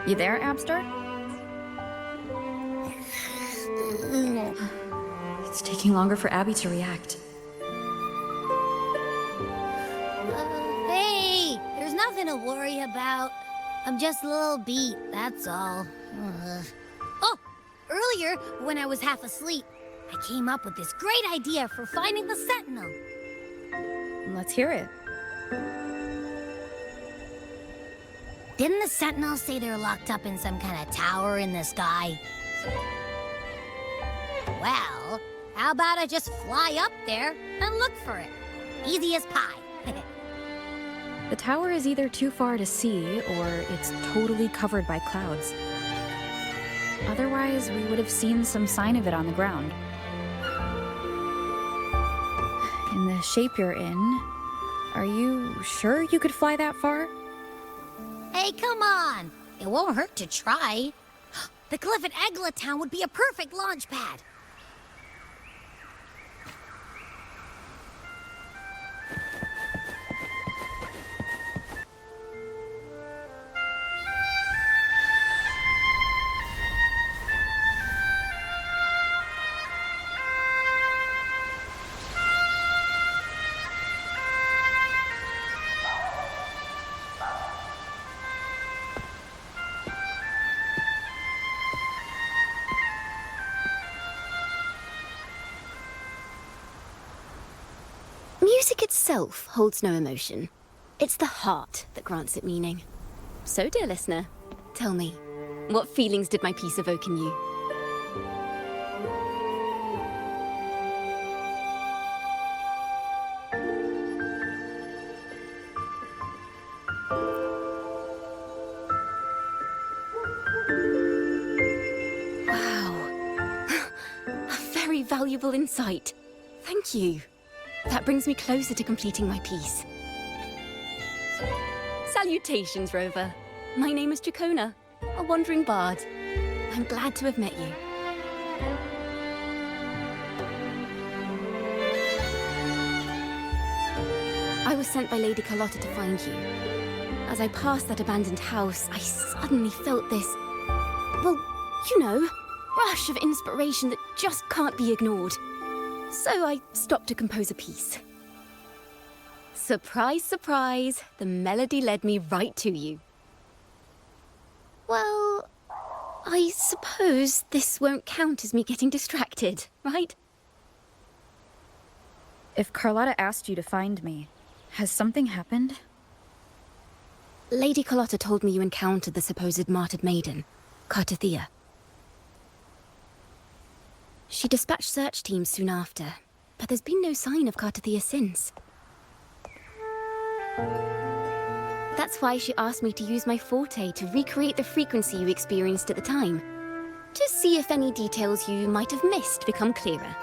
You there, Abster? It's taking longer for Abby to react. Hey, there's nothing to worry about. I'm just a little beat, that's all. Oh, earlier, when I was half asleep, I came up with this great idea for finding the Sentinel. Let's hear it. Didn't the Sentinel say they're locked up in some kind of tower in the sky? Well, how about I just fly up there and look for it? Easy as pie. The tower is either too far to see, or it's totally covered by clouds. Otherwise, we would have seen some sign of it on the ground. In the shape you're in, are you sure you could fly that far? Hey, come on! It won't hurt to try. The cliff at Egla Town would be a perfect launch pad. Music itself holds no emotion. It's the heart that grants it meaning. So, dear listener, tell me, what feelings did my piece evoke in you? Wow. A very valuable insight. Thank you. That brings me closer to completing my piece. Salutations, Rover. My name is Dracona, a wandering bard. I'm glad to have met you. I was sent by Lady Carlotta to find you. As I passed that abandoned house, I suddenly felt this, well, you know, rush of inspiration that just can't be ignored. So I stopped to compose a piece. Surprise, surprise, the melody led me right to you. Well, I suppose this won't count as me getting distracted, right? If Carlotta asked you to find me, has something happened? Lady Carlotta told me you encountered the supposed martyred maiden, Cartathea. She dispatched search teams soon after, but there's been no sign of Cartathea since. That's why she asked me to use my forte to recreate the frequency you experienced at the time, to see if any details you might have missed become clearer.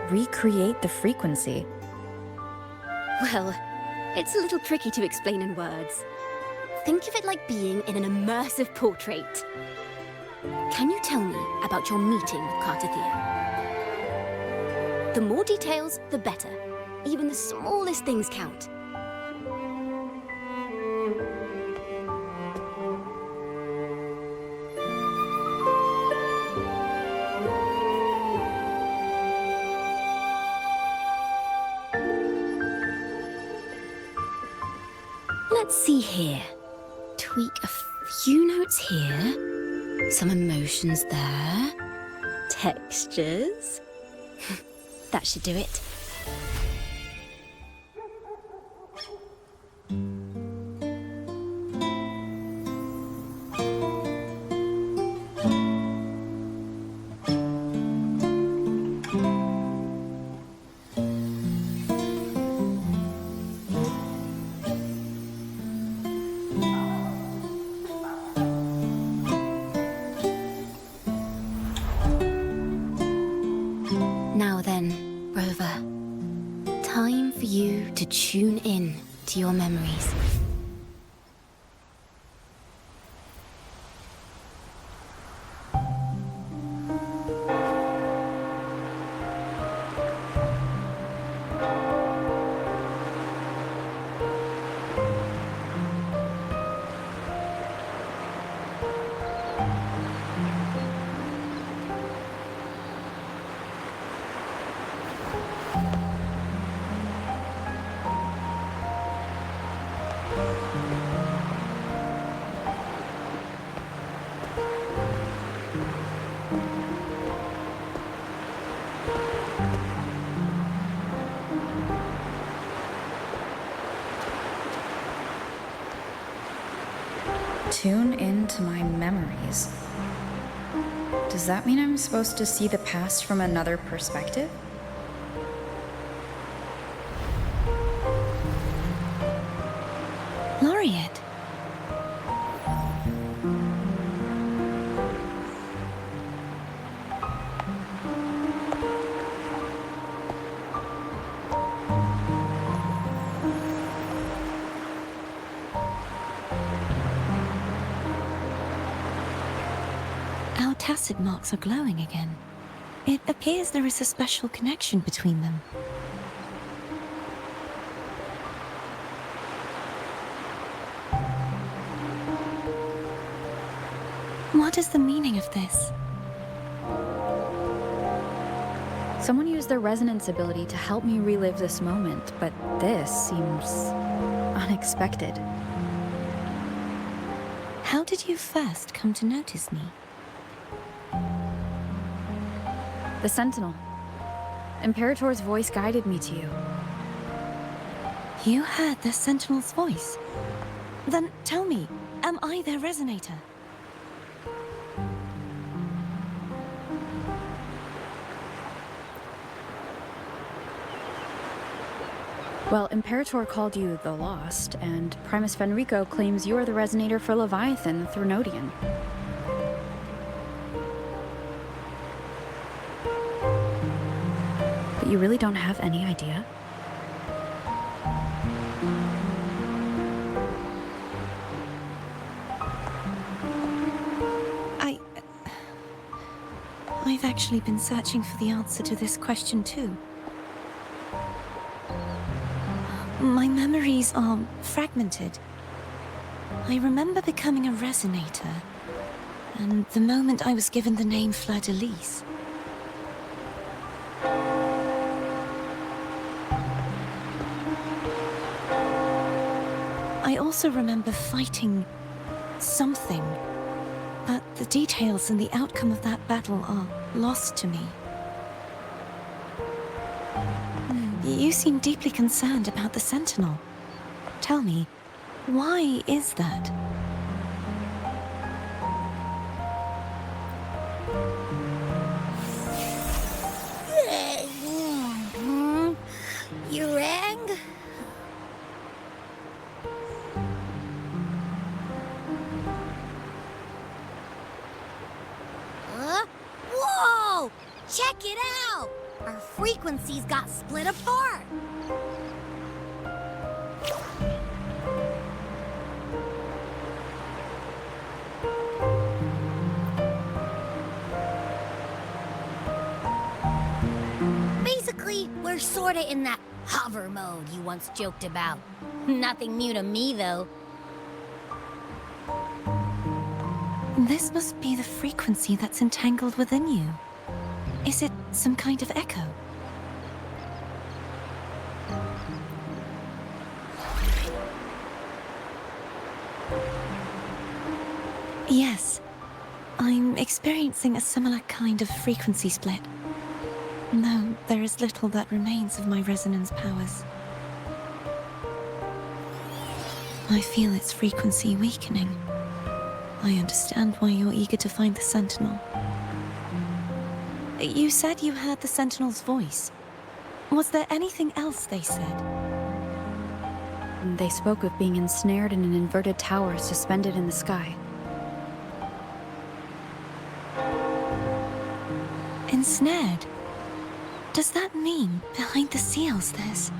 Recreate the frequency? Well, it's a little tricky to explain in words. Think of it like being in an immersive portrait. Can you tell me about your meeting with Cartathea? The more details, the better. Even the smallest things count. Let's see here. Tweak a few notes here. Some emotions there. Textures. That should do it. Tune into my memories. Does that mean I'm supposed to see the past from another perspective? Laureate. Our tacit marks are glowing again. It appears there is a special connection between them. What is the meaning of this? Someone used their resonance ability to help me relive this moment, but this seems unexpected. How did you first come to notice me? The Sentinel. Imperator's voice guided me to you. You heard the Sentinel's voice? Then tell me, am I their resonator? Well, Imperator called you the Lost, and Primus Fenrico claims you are the resonator for Leviathan, the Threnodian. But you really don't have any idea? I've actually been searching for the answer to this question too. My memories are fragmented. I remember becoming a resonator, and the moment I was given the name Fleur-de-Lis. I also remember fighting something, but the details and the outcome of that battle are lost to me. You seem deeply concerned about the Sentinel. Tell me, why is that? You rang? Whoa! Check it out! Our frequencies got split apart! Basically, we're sorta in that hover mode you once joked about. Nothing new to me, though. This must be the frequency that's entangled within you. Is it some kind of echo? Yes, I'm experiencing a similar kind of frequency split. Though there is little that remains of my resonance powers. I feel its frequency weakening. I understand why you're eager to find the Sentinel. You said you heard the Sentinel's voice. Was there anything else they said? They spoke of being ensnared in an inverted tower suspended in the sky. Ensnared? Does that mean behind the seals there's...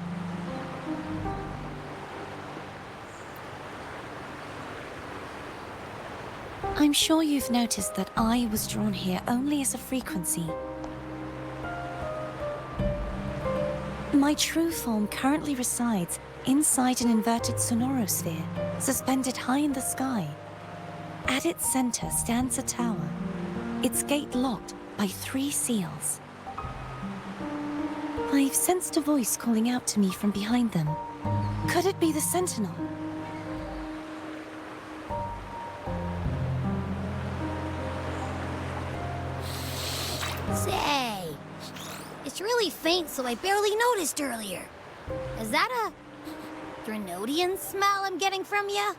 I'm sure you've noticed that I was drawn here only as a frequency. My true form currently resides inside an inverted sonorosphere, suspended high in the sky. At its center stands a tower, its gate locked by 3 seals. I've sensed a voice calling out to me from behind them. Could it be the Sentinel? Say, it's really faint, so I barely noticed earlier. Is that a Threnodian smell I'm getting from you?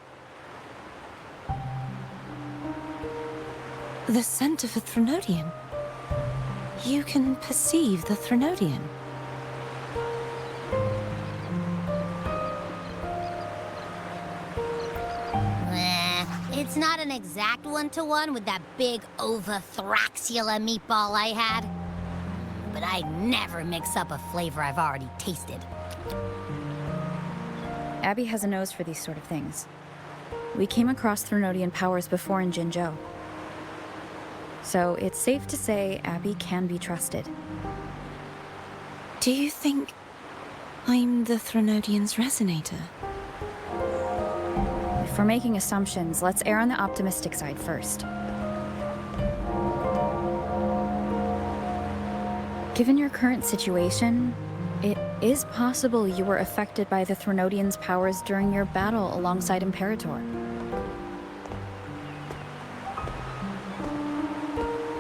The scent of a Threnodian. You can perceive the Threnodian. It's not an exact one-to-one with that big Ovathraxula meatball I had. But I never mix up a flavor I've already tasted. Abby has a nose for these sort of things. We came across Threnodian powers before in Jinzhou. So it's safe to say Abby can be trusted. Do you think I'm the Threnodian's resonator? If we're making assumptions, let's err on the optimistic side first. Given your current situation, it is possible you were affected by the Threnodian's powers during your battle alongside Imperator.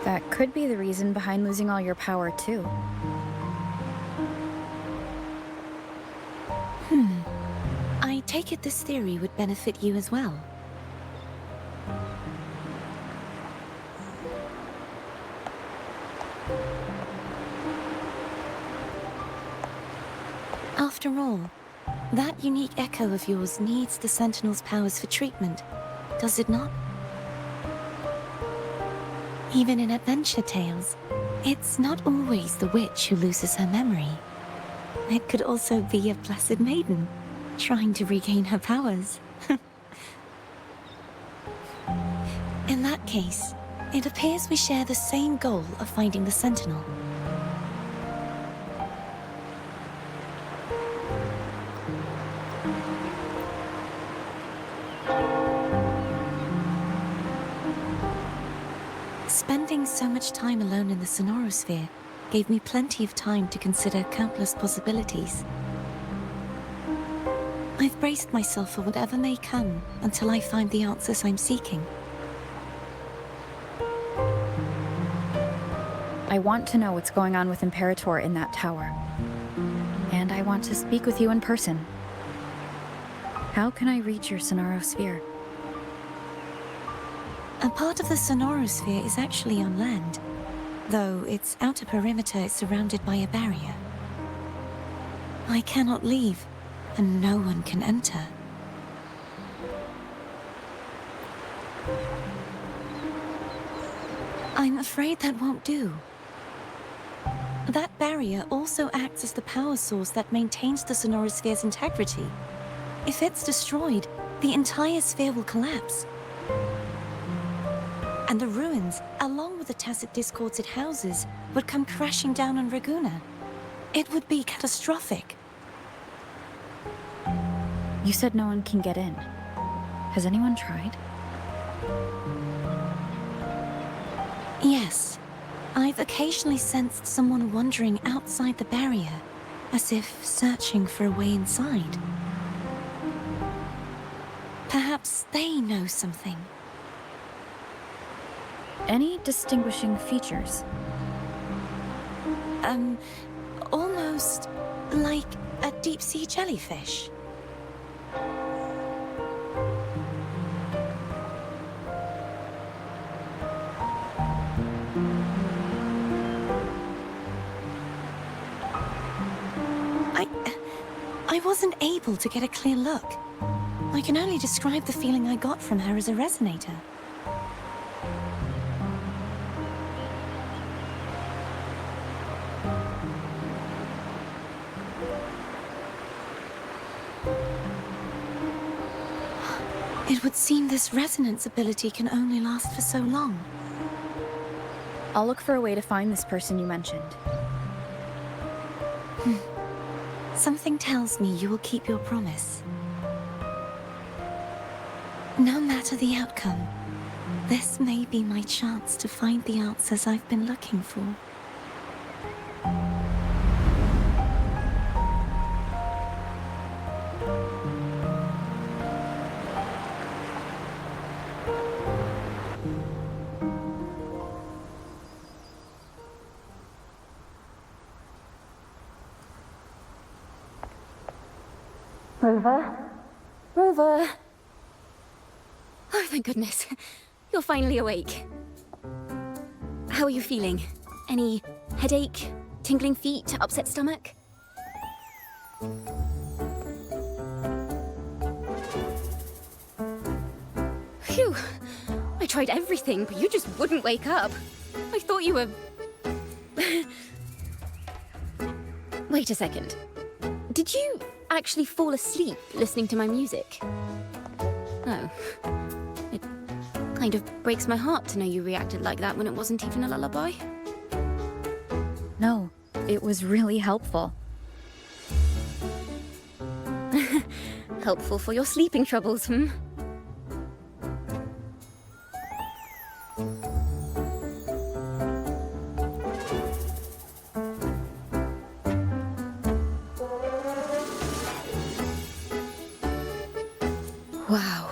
That could be the reason behind losing all your power, too. I take it this theory would benefit you as well. After all, that unique echo of yours needs the Sentinel's powers for treatment, does it not? Even in adventure tales, it's not always the witch who loses her memory. It could also be a blessed maiden, trying to regain her powers. In that case, it appears we share the same goal of finding the Sentinel. Spending so much time alone in the Sonorosphere gave me plenty of time to consider countless possibilities. I've braced myself for whatever may come until I find the answers I'm seeking. I want to know what's going on with Imperator in that tower. And I want to speak with you in person. How can I reach your Sonorosphere? A part of the Sonorosphere is actually on land, though its outer perimeter is surrounded by a barrier. I cannot leave, and no one can enter. I'm afraid that won't do. That barrier also acts as the power source that maintains the Sonorosphere's integrity. If it's destroyed, the entire sphere will collapse. And the ruins, along with the tacit discords it houses, would come crashing down on Raguna. It would be catastrophic. You said no one can get in. Has anyone tried? Yes. I've occasionally sensed someone wandering outside the barrier, as if searching for a way inside. Perhaps they know something. Any distinguishing features? Almost like a deep-sea jellyfish. I wasn't able to get a clear look. I can only describe the feeling I got from her as a resonator. It would seem this resonance ability can only last for so long. I'll look for a way to find this person you mentioned. Something tells me you will keep your promise. No matter the outcome, this may be my chance to find the answers I've been looking for. Rover? Rover! Oh, thank goodness. You're finally awake. How are you feeling? Any headache, tingling feet, upset stomach? Phew! I tried everything, but you just wouldn't wake up. I thought you were... Wait a second. Did you actually fall asleep listening to my music? Oh. It kind of breaks my heart to know you reacted like that when it wasn't even a lullaby. No, it was really helpful. Helpful for your sleeping troubles, hmm? Wow.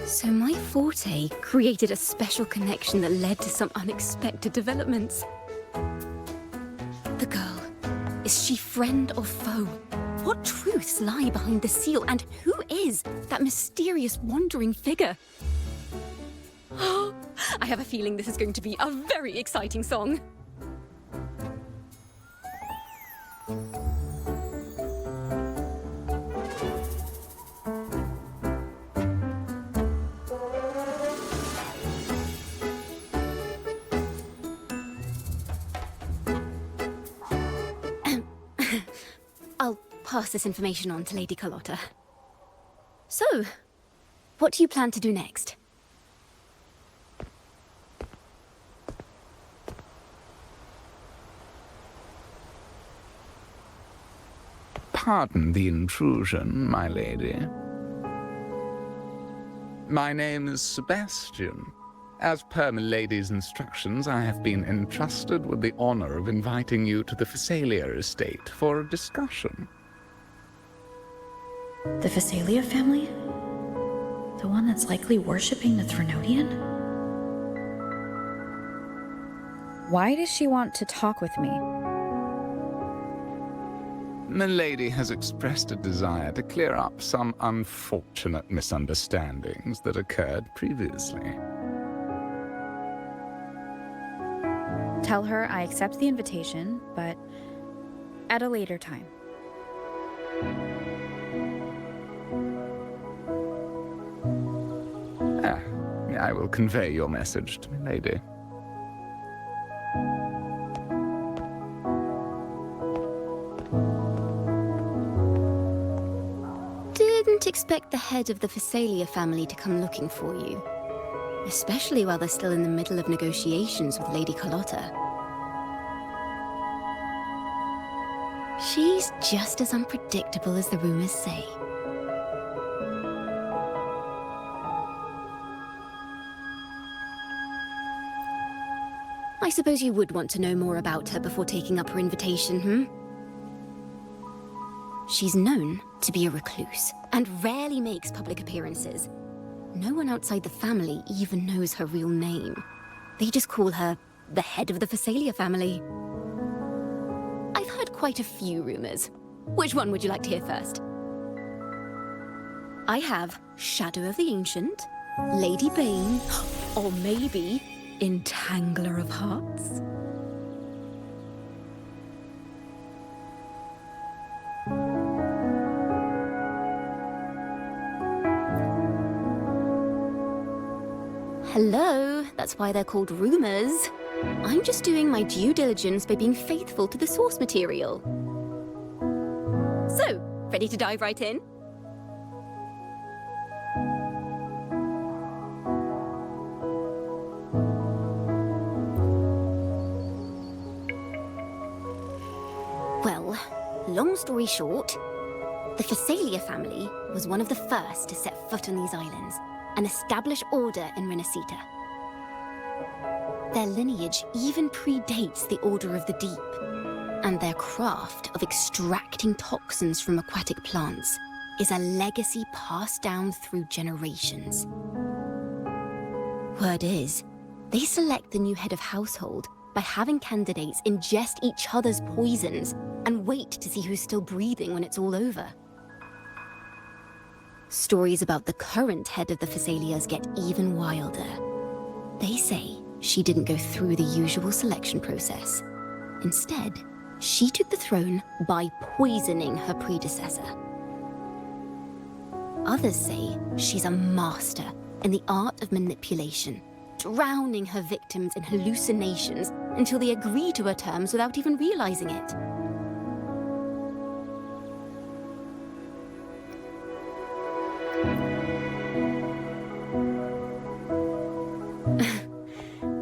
So my forte created a special connection that led to some unexpected developments. The girl, is she friend or foe? What truths lie behind the seal, and who is that mysterious wandering figure? I have a feeling this is going to be a very exciting song. I'll pass this information on to Lady Carlotta. So, what do you plan to do next? Pardon the intrusion, my lady. My name is Sebastian. As per milady's instructions, I have been entrusted with the honor of inviting you to the Phasalia estate for a discussion. The Phasalia family? The one that's likely worshipping the Threnodian? Why does she want to talk with me? Milady has expressed a desire to clear up some unfortunate misunderstandings that occurred previously. Tell her I accept the invitation, but at a later time. I will convey your message to Milady. Didn't expect the head of the Phasalia family to come looking for you. Especially while they're still in the middle of negotiations with Lady Carlotta. She's just as unpredictable as the rumors say. I suppose you would want to know more about her before taking up her invitation, hmm? She's known to be a recluse, and rarely makes public appearances. No one outside the family even knows her real name. They just call her the head of the Phasalia family. I've heard quite a few rumors. Which one would you like to hear first? I have Shadow of the Ancient, Lady Bane, or maybe Entangler of Hearts. Hello, that's why they're called rumors. I'm just doing my due diligence by being faithful to the source material. So, ready to dive right in? Well, long story short, the Phasalia family was one of the first to set foot on these islands and establish order in Renacita. Their lineage even predates the Order of the Deep, and their craft of extracting toxins from aquatic plants is a legacy passed down through generations. Word is, they select the new head of household by having candidates ingest each other's poisons and wait to see who's still breathing when it's all over. Stories about the current head of the Phasalias get even wilder. They say she didn't go through the usual selection process. Instead, she took the throne by poisoning her predecessor. Others say she's a master in the art of manipulation, drowning her victims in hallucinations until they agree to her terms without even realizing it.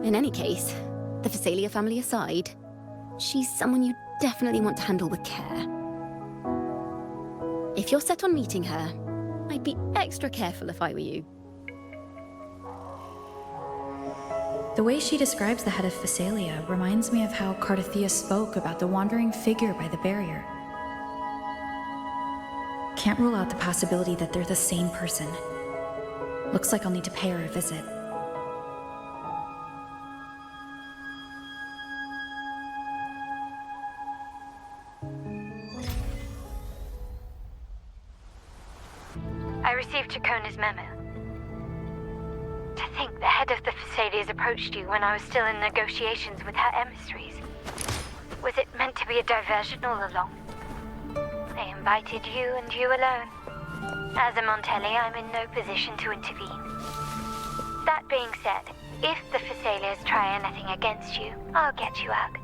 In any case, the Phasalia family aside, she's someone you definitely want to handle with care. If you're set on meeting her, I'd be extra careful if I were you. The way she describes the head of Phasalia reminds me of how Cardothea spoke about the wandering figure by the barrier. Can't rule out the possibility that they're the same person. Looks like I'll need to pay her a visit. I received Chacona's memo. To think the head of the Phasalias approached you when I was still in negotiations with her emissaries. Was it meant to be a diversion all along? They invited you and you alone. As a Montelli, I'm in no position to intervene. That being said, if the Phasalias try anything against you, I'll get you out.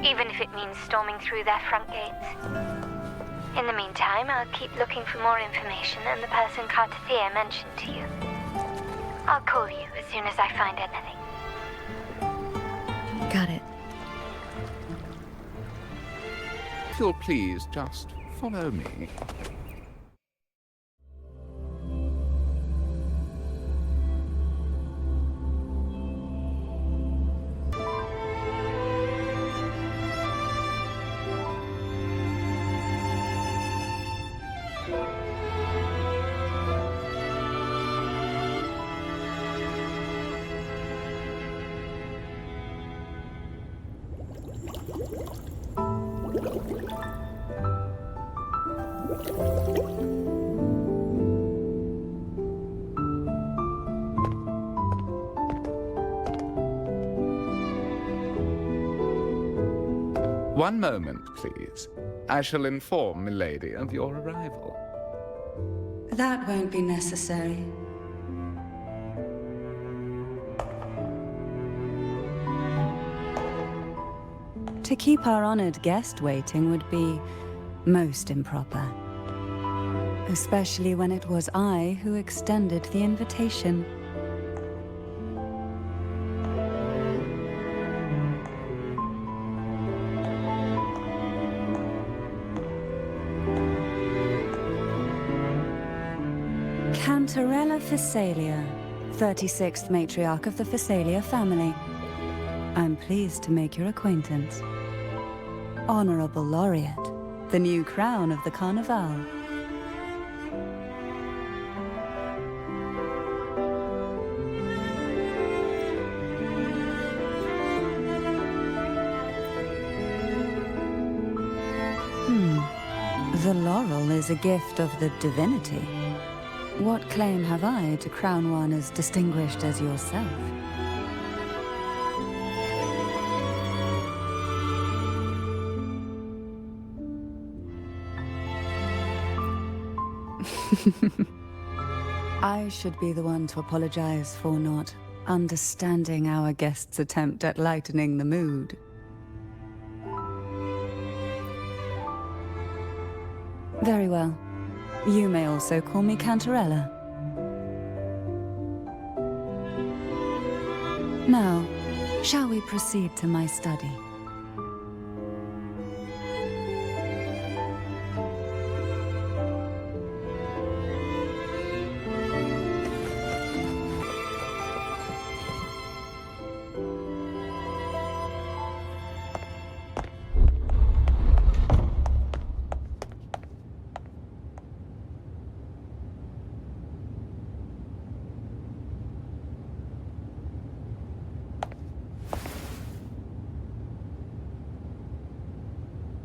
Even if it means storming through their front gates. In the meantime, I'll keep looking for more information and the person Cardothea mentioned to you. I'll call you as soon as I find anything. Got it. If you'll please just follow me. One moment, please. I shall inform Milady of your arrival. That won't be necessary. To keep our honored guest waiting would be most improper. Especially when it was I who extended the invitation. Cantarella Phasalia, 36th matriarch of the Phasalia family. I'm pleased to make your acquaintance. Honorable Laureate, the new crown of the Carnival. The laurel is a gift of the divinity. What claim have I to crown one as distinguished as yourself? I should be the one to apologize for not understanding our guest's attempt at lightening the mood. Very well. You may also call me Cantarella. Now, shall we proceed to my study?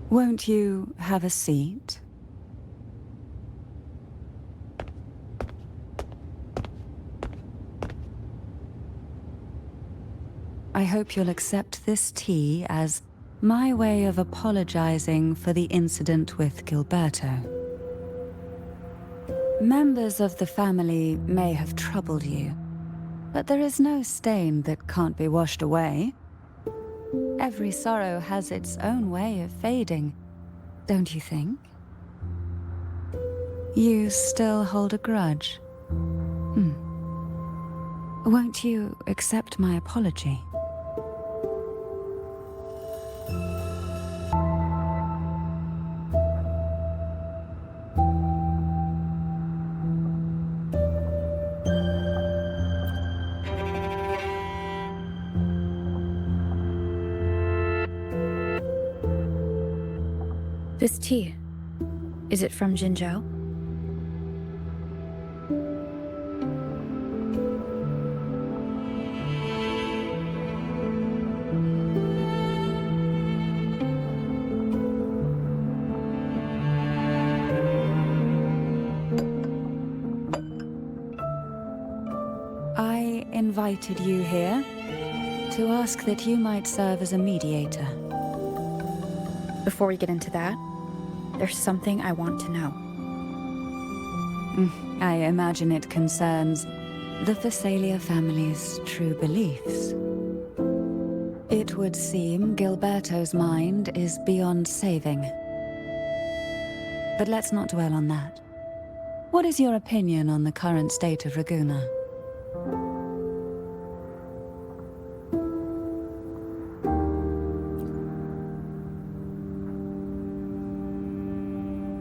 Won't you have a seat? I hope you'll accept this tea as my way of apologizing for the incident with Gilberto. Members of the family may have troubled you, but there is no stain that can't be washed away. Every sorrow has its own way of fading, don't you think? You still hold a grudge? Won't you accept my apology? This tea, is it from Jinzhou? I invited you here to ask that you might serve as a mediator. Before we get into that, there's something I want to know. I imagine it concerns the Phasalia family's true beliefs. It would seem Gilberto's mind is beyond saving. But let's not dwell on that. What is your opinion on the current state of Raguna?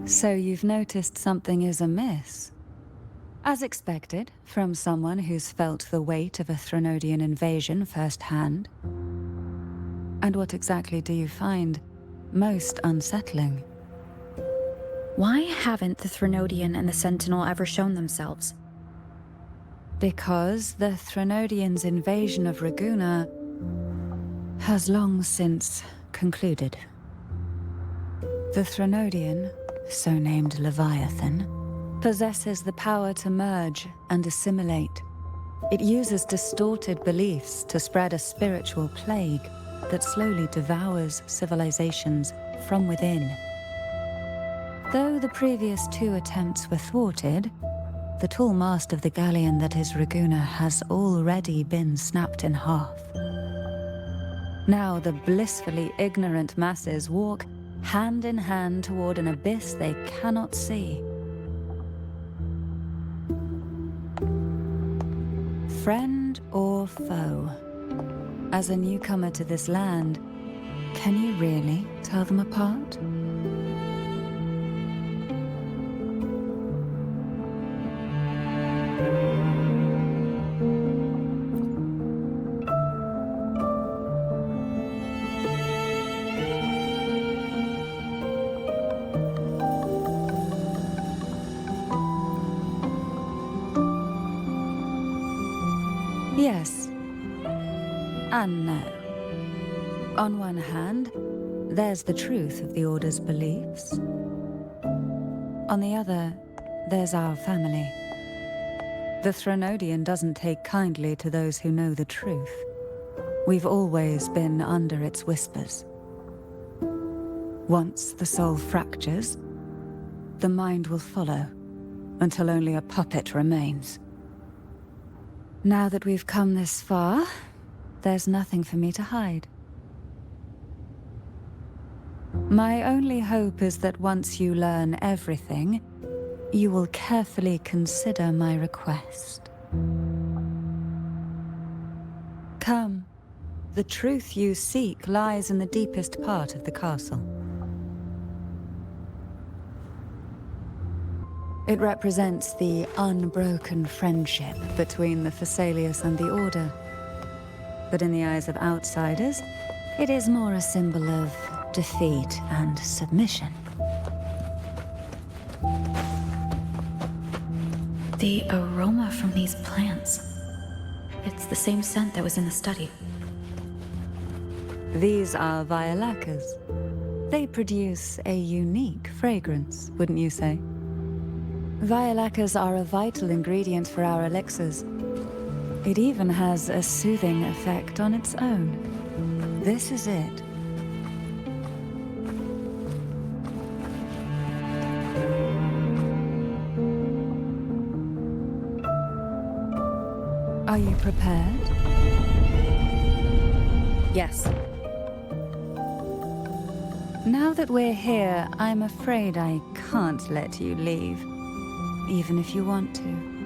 So you've noticed something is amiss. As expected, from someone who's felt the weight of a Threnodian invasion firsthand. And what exactly do you find most unsettling? Why haven't the Threnodian and the Sentinel ever shown themselves? Because the Threnodians' invasion of Raguna has long since concluded. The Threnodian, so named Leviathan, possesses the power to merge and assimilate. It uses distorted beliefs to spread a spiritual plague that slowly devours civilizations from within. Though the previous two attempts were thwarted, the tall mast of the galleon that is Raguna has already been snapped in half. Now the blissfully ignorant masses walk hand in hand toward an abyss they cannot see. Friend or foe? As a newcomer to this land, can you really tell them apart? Yes, and no. On one hand, there's the truth of the Order's beliefs. On the other, there's our family. The Threnodian doesn't take kindly to those who know the truth. We've always been under its whispers. Once the soul fractures, the mind will follow, until only a puppet remains. Now that we've come this far, there's nothing for me to hide. My only hope is that once you learn everything, you will carefully consider my request. Come, the truth you seek lies in the deepest part of the castle. It represents the unbroken friendship between the Phasaelius and the Order. But in the eyes of outsiders, it is more a symbol of defeat and submission. The aroma from these plants. It's the same scent that was in the study. These are violacas. They produce a unique fragrance, wouldn't you say? Violacas are a vital ingredient for our elixirs. It even has a soothing effect on its own. This is it. Are you prepared? Yes. Now that we're here, I'm afraid I can't let you leave, even if you want to.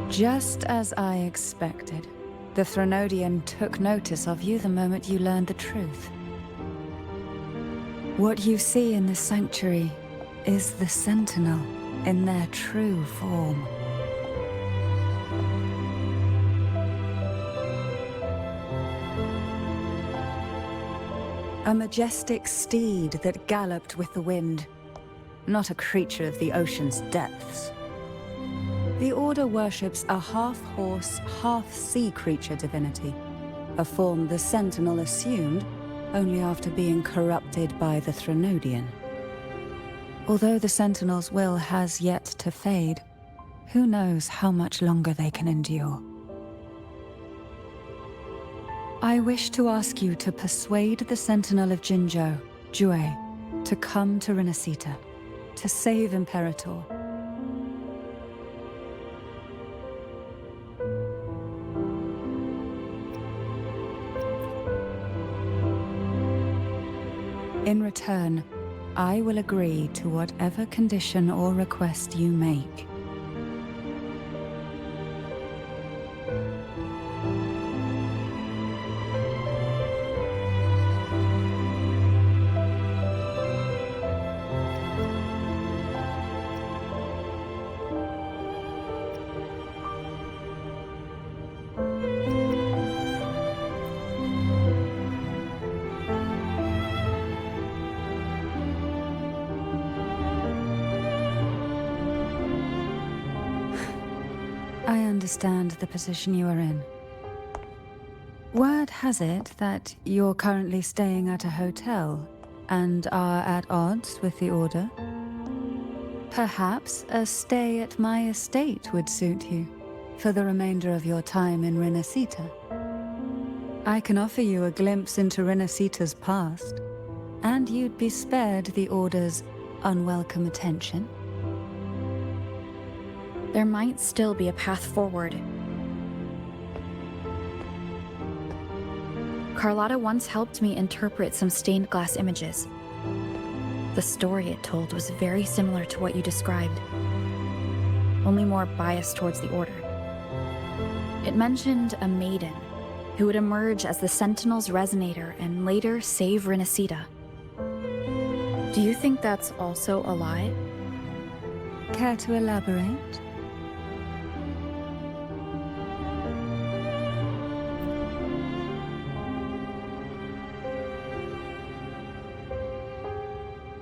Just as I expected, the Threnodian took notice of you the moment you learned the truth. What you see in the sanctuary is the Sentinel in their true form. A majestic steed that galloped with the wind, not a creature of the ocean's depths. The Order worships a half-horse, half-sea creature divinity, a form the Sentinel assumed only after being corrupted by the Threnodian. Although the Sentinel's will has yet to fade, who knows how much longer they can endure. I wish to ask you to persuade the Sentinel of Jinzhou, Jue, to come to Renacita, to save Imperator. In return, I will agree to whatever condition or request you make. I understand the position you are in. Word has it that you're currently staying at a hotel and are at odds with the Order. Perhaps a stay at my estate would suit you for the remainder of your time in Renacita. I can offer you a glimpse into Renacita's past, and you'd be spared the Order's unwelcome attention. There might still be a path forward. Carlotta once helped me interpret some stained glass images. The story it told was very similar to what you described, only more biased towards the Order. It mentioned a maiden who would emerge as the Sentinel's resonator and later save Renacita. Do you think that's also a lie? Care to elaborate?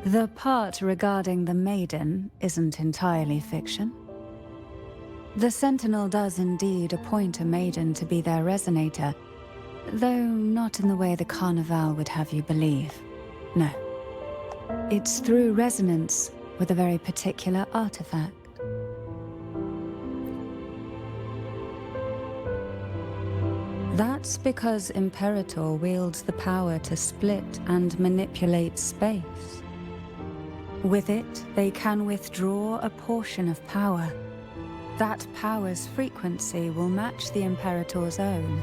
The part regarding the maiden isn't entirely fiction. The Sentinel does indeed appoint a maiden to be their resonator, though not in the way the Carnival would have you believe. No. It's through resonance with a very particular artifact. That's because Imperator wields the power to split and manipulate space. With it, they can withdraw a portion of power. That power's frequency will match the Imperator's own.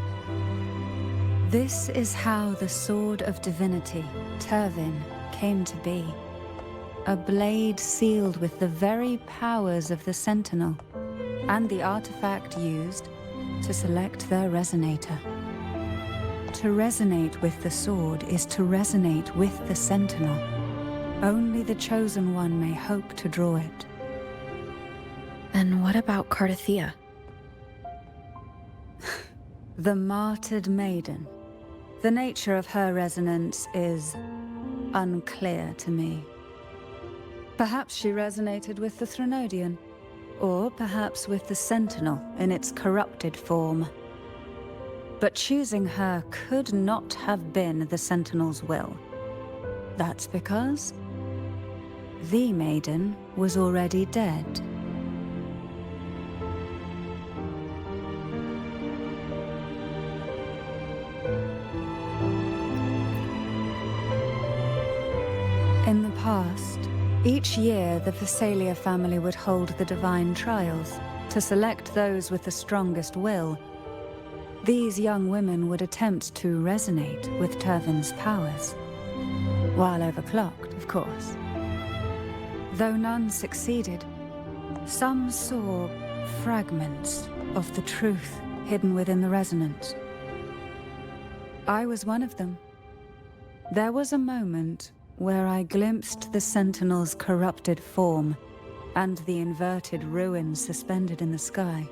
This is how the Sword of Divinity, Turvin, came to be. A blade sealed with the very powers of the Sentinel, and the artifact used to select their resonator. To resonate with the sword is to resonate with the Sentinel. Only the Chosen One may hope to draw it. Then what about Cardathea? The martyred maiden. The nature of her resonance is unclear to me. Perhaps she resonated with the Threnodian, or perhaps with the Sentinel in its corrupted form. But choosing her could not have been the Sentinel's will. That's because the maiden was already dead. In the past, each year the Phasalia family would hold the Divine Trials to select those with the strongest will. These young women would attempt to resonate with Turvin's powers, while overclocked, of course. Though none succeeded, some saw fragments of the truth hidden within the resonance. I was one of them. There was a moment where I glimpsed the Sentinel's corrupted form and the inverted ruins suspended in the sky.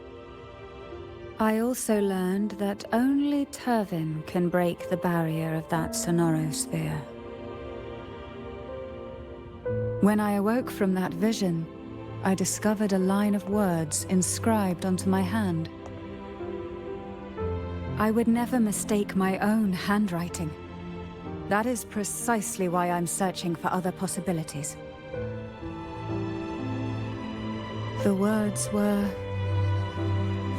I also learned that only Turvin can break the barrier of that sonorosphere. When I awoke from that vision, I discovered a line of words inscribed onto my hand. I would never mistake my own handwriting. That is precisely why I'm searching for other possibilities. The words were,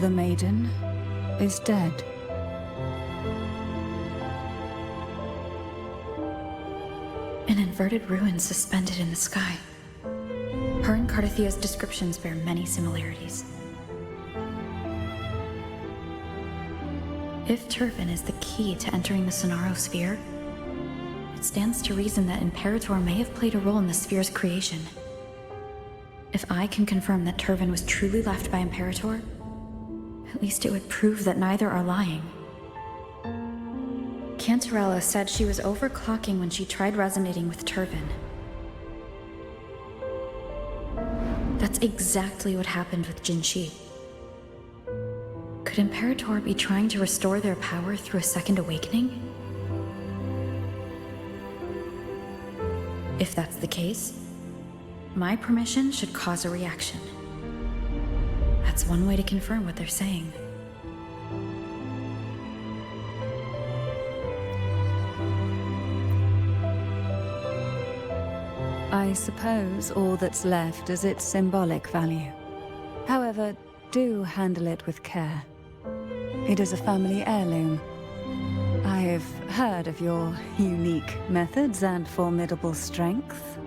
"The maiden is dead." An inverted ruin suspended in the sky. Her and Cardathea's descriptions bear many similarities. If Turvin is the key to entering the Sonorosphere, it stands to reason that Imperator may have played a role in the sphere's creation. If I can confirm that Turvin was truly left by Imperator, at least it would prove that neither are lying. Cantarella said she was overclocking when she tried resonating with Turvin. That's exactly what happened with Jinshi. Could Imperator be trying to restore their power through a second awakening? If that's the case, my permission should cause a reaction. That's one way to confirm what they're saying. I suppose all that's left is its symbolic value. However, do handle it with care. It is a family heirloom. I've heard of your unique methods and formidable strength.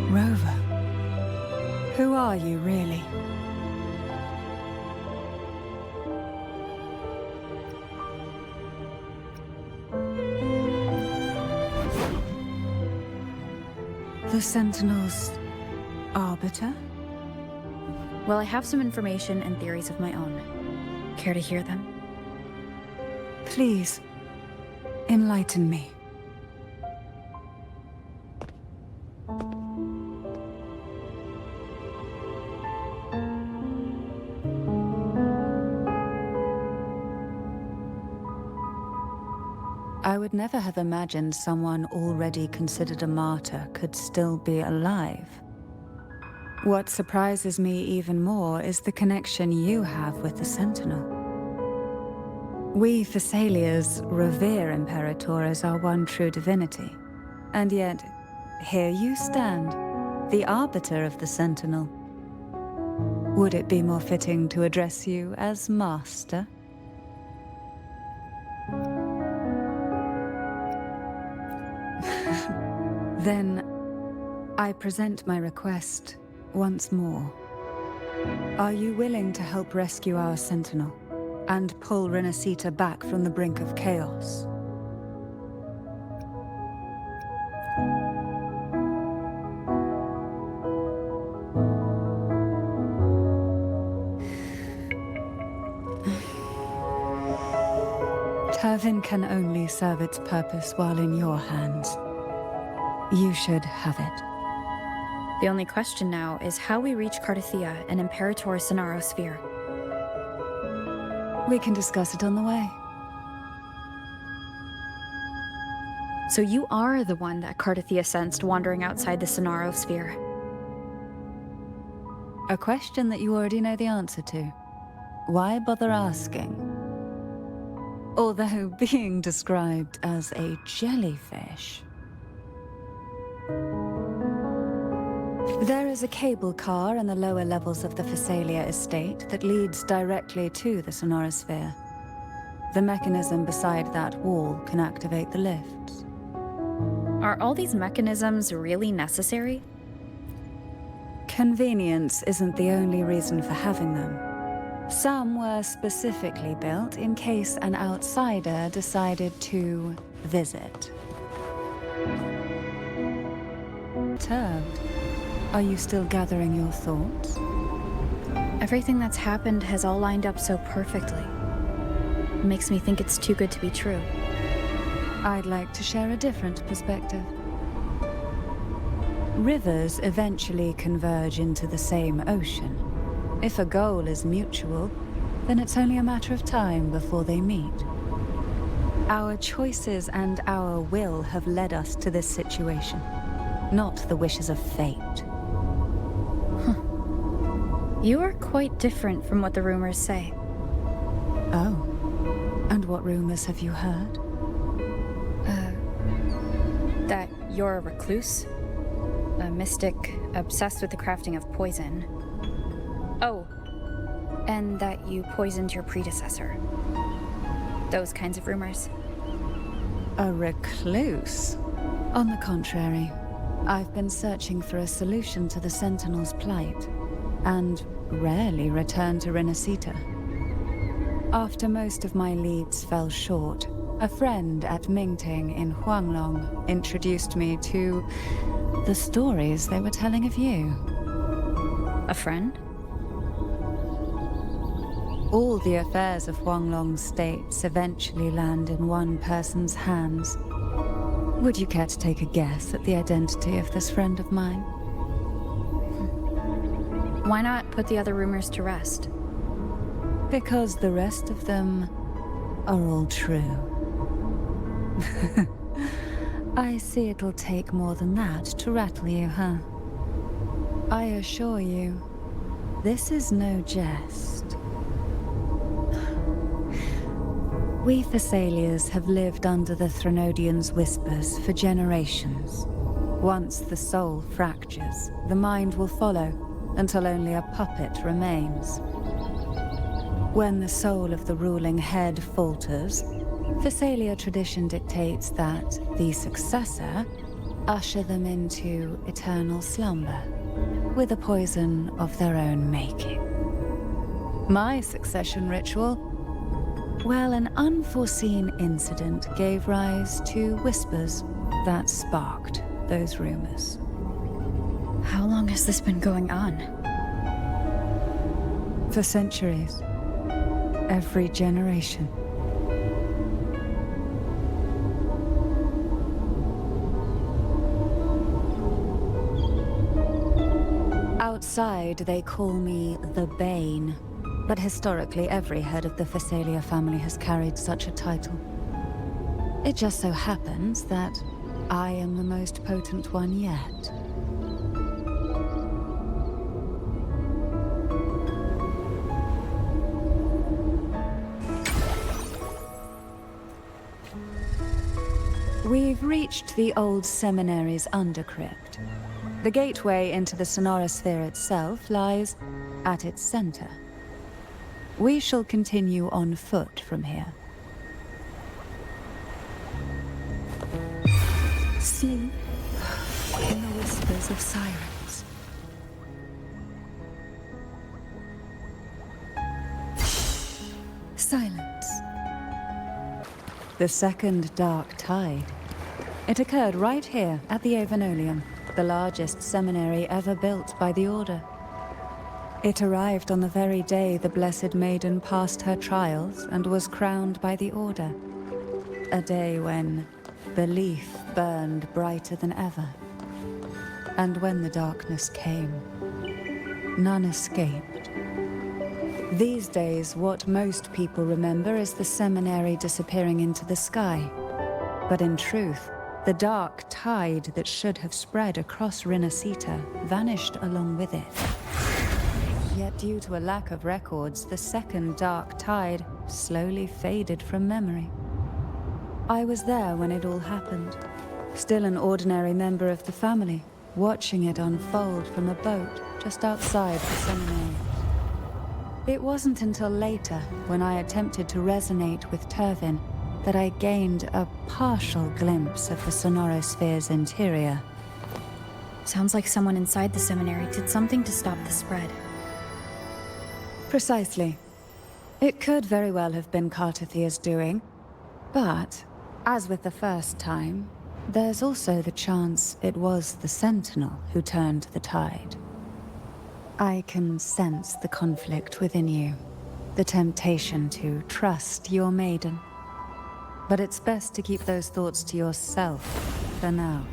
Rover, who are you really? The Sentinel's arbiter? Well, I have some information and theories of my own. Care to hear them? Please, enlighten me. I would never have imagined someone already considered a martyr could still be alive. What surprises me even more is the connection you have with the Sentinel. We Thessalians revere Imperator as our one true divinity. And yet, here you stand, the arbiter of the Sentinel. Would it be more fitting to address you as Master? Then, I present my request once more. Are you willing to help rescue our Sentinel and pull Renacita back from the brink of chaos? Turvin can only serve its purpose while in your hands. You should have it. The only question now is how we reach Cardathia and Imperator Sonaro Sphere. We can discuss it on the way. So you are the one that Cardathia sensed wandering outside the Sonaro Sphere. A question that you already know the answer to. Why bother asking? Although being described as a jellyfish. There is a cable car in the lower levels of the Phasalia estate that leads directly to the Sonorosphere. The mechanism beside that wall can activate the lifts. Are all these mechanisms really necessary? Convenience isn't the only reason for having them. Some were specifically built in case an outsider decided to visit. Perturbed. Are you still gathering your thoughts? Everything that's happened has all lined up so perfectly. It makes me think it's too good to be true. I'd like to share a different perspective. Rivers eventually converge into the same ocean. If a goal is mutual, then it's only a matter of time before they meet. Our choices and our will have led us to this situation, not the wishes of fate. You are quite different from what the rumors say. Oh. And what rumors have you heard? That you're a recluse, a mystic obsessed with the crafting of poison. Oh, and that you poisoned your predecessor. Those kinds of rumors. A recluse? On the contrary, I've been searching for a solution to the Sentinel's plight, and rarely return to Renacita. After most of my leads fell short, a friend at Mingting in Huanglong introduced me to the stories they were telling of you. A friend? All the affairs of Huanglong states eventually land in one person's hands. Would you care to take a guess at the identity of this friend of mine? Why not put the other rumors to rest? Because the rest of them are all true. I see it'll take more than that to rattle you, huh? I assure you, this is no jest. We Thessalians have lived under the Threnodians' whispers for generations. Once the soul fractures, the mind will follow, until only a puppet remains. When the soul of the ruling head falters, Thessalia tradition dictates that the successor usher them into eternal slumber, with a poison of their own making. My succession ritual? Well, an unforeseen incident gave rise to whispers that sparked those rumors. How long has this been going on? For centuries. Every generation. Outside, they call me the Bane, but historically every head of the Phasalia family has carried such a title. It just so happens that I am the most potent one yet. We've reached the old seminary's undercrypt. The gateway into the sonorosphere itself lies at its center. We shall continue on foot from here. Sleep in the whispers of sirens. Silence. The second dark tide. It occurred right here at the Avenolium, the largest seminary ever built by the Order. It arrived on the very day the Blessed Maiden passed her trials and was crowned by the Order. A day when belief burned brighter than ever. And when the darkness came, none escaped. These days, what most people remember is the seminary disappearing into the sky. But in truth, the dark tide that should have spread across Rinascita vanished along with it. Yet due to a lack of records, the second dark tide slowly faded from memory. I was there when it all happened, still an ordinary member of the family, watching it unfold from a boat just outside the seminary. It wasn't until later, when I attempted to resonate with Turvin, that I gained a partial glimpse of the sonorosphere's interior. Sounds like someone inside the seminary did something to stop the spread. Precisely. It could very well have been Cartathia's doing, but, as with the first time, there's also the chance it was the Sentinel who turned the tide. I can sense the conflict within you, the temptation to trust your maiden. But it's best to keep those thoughts to yourself for now.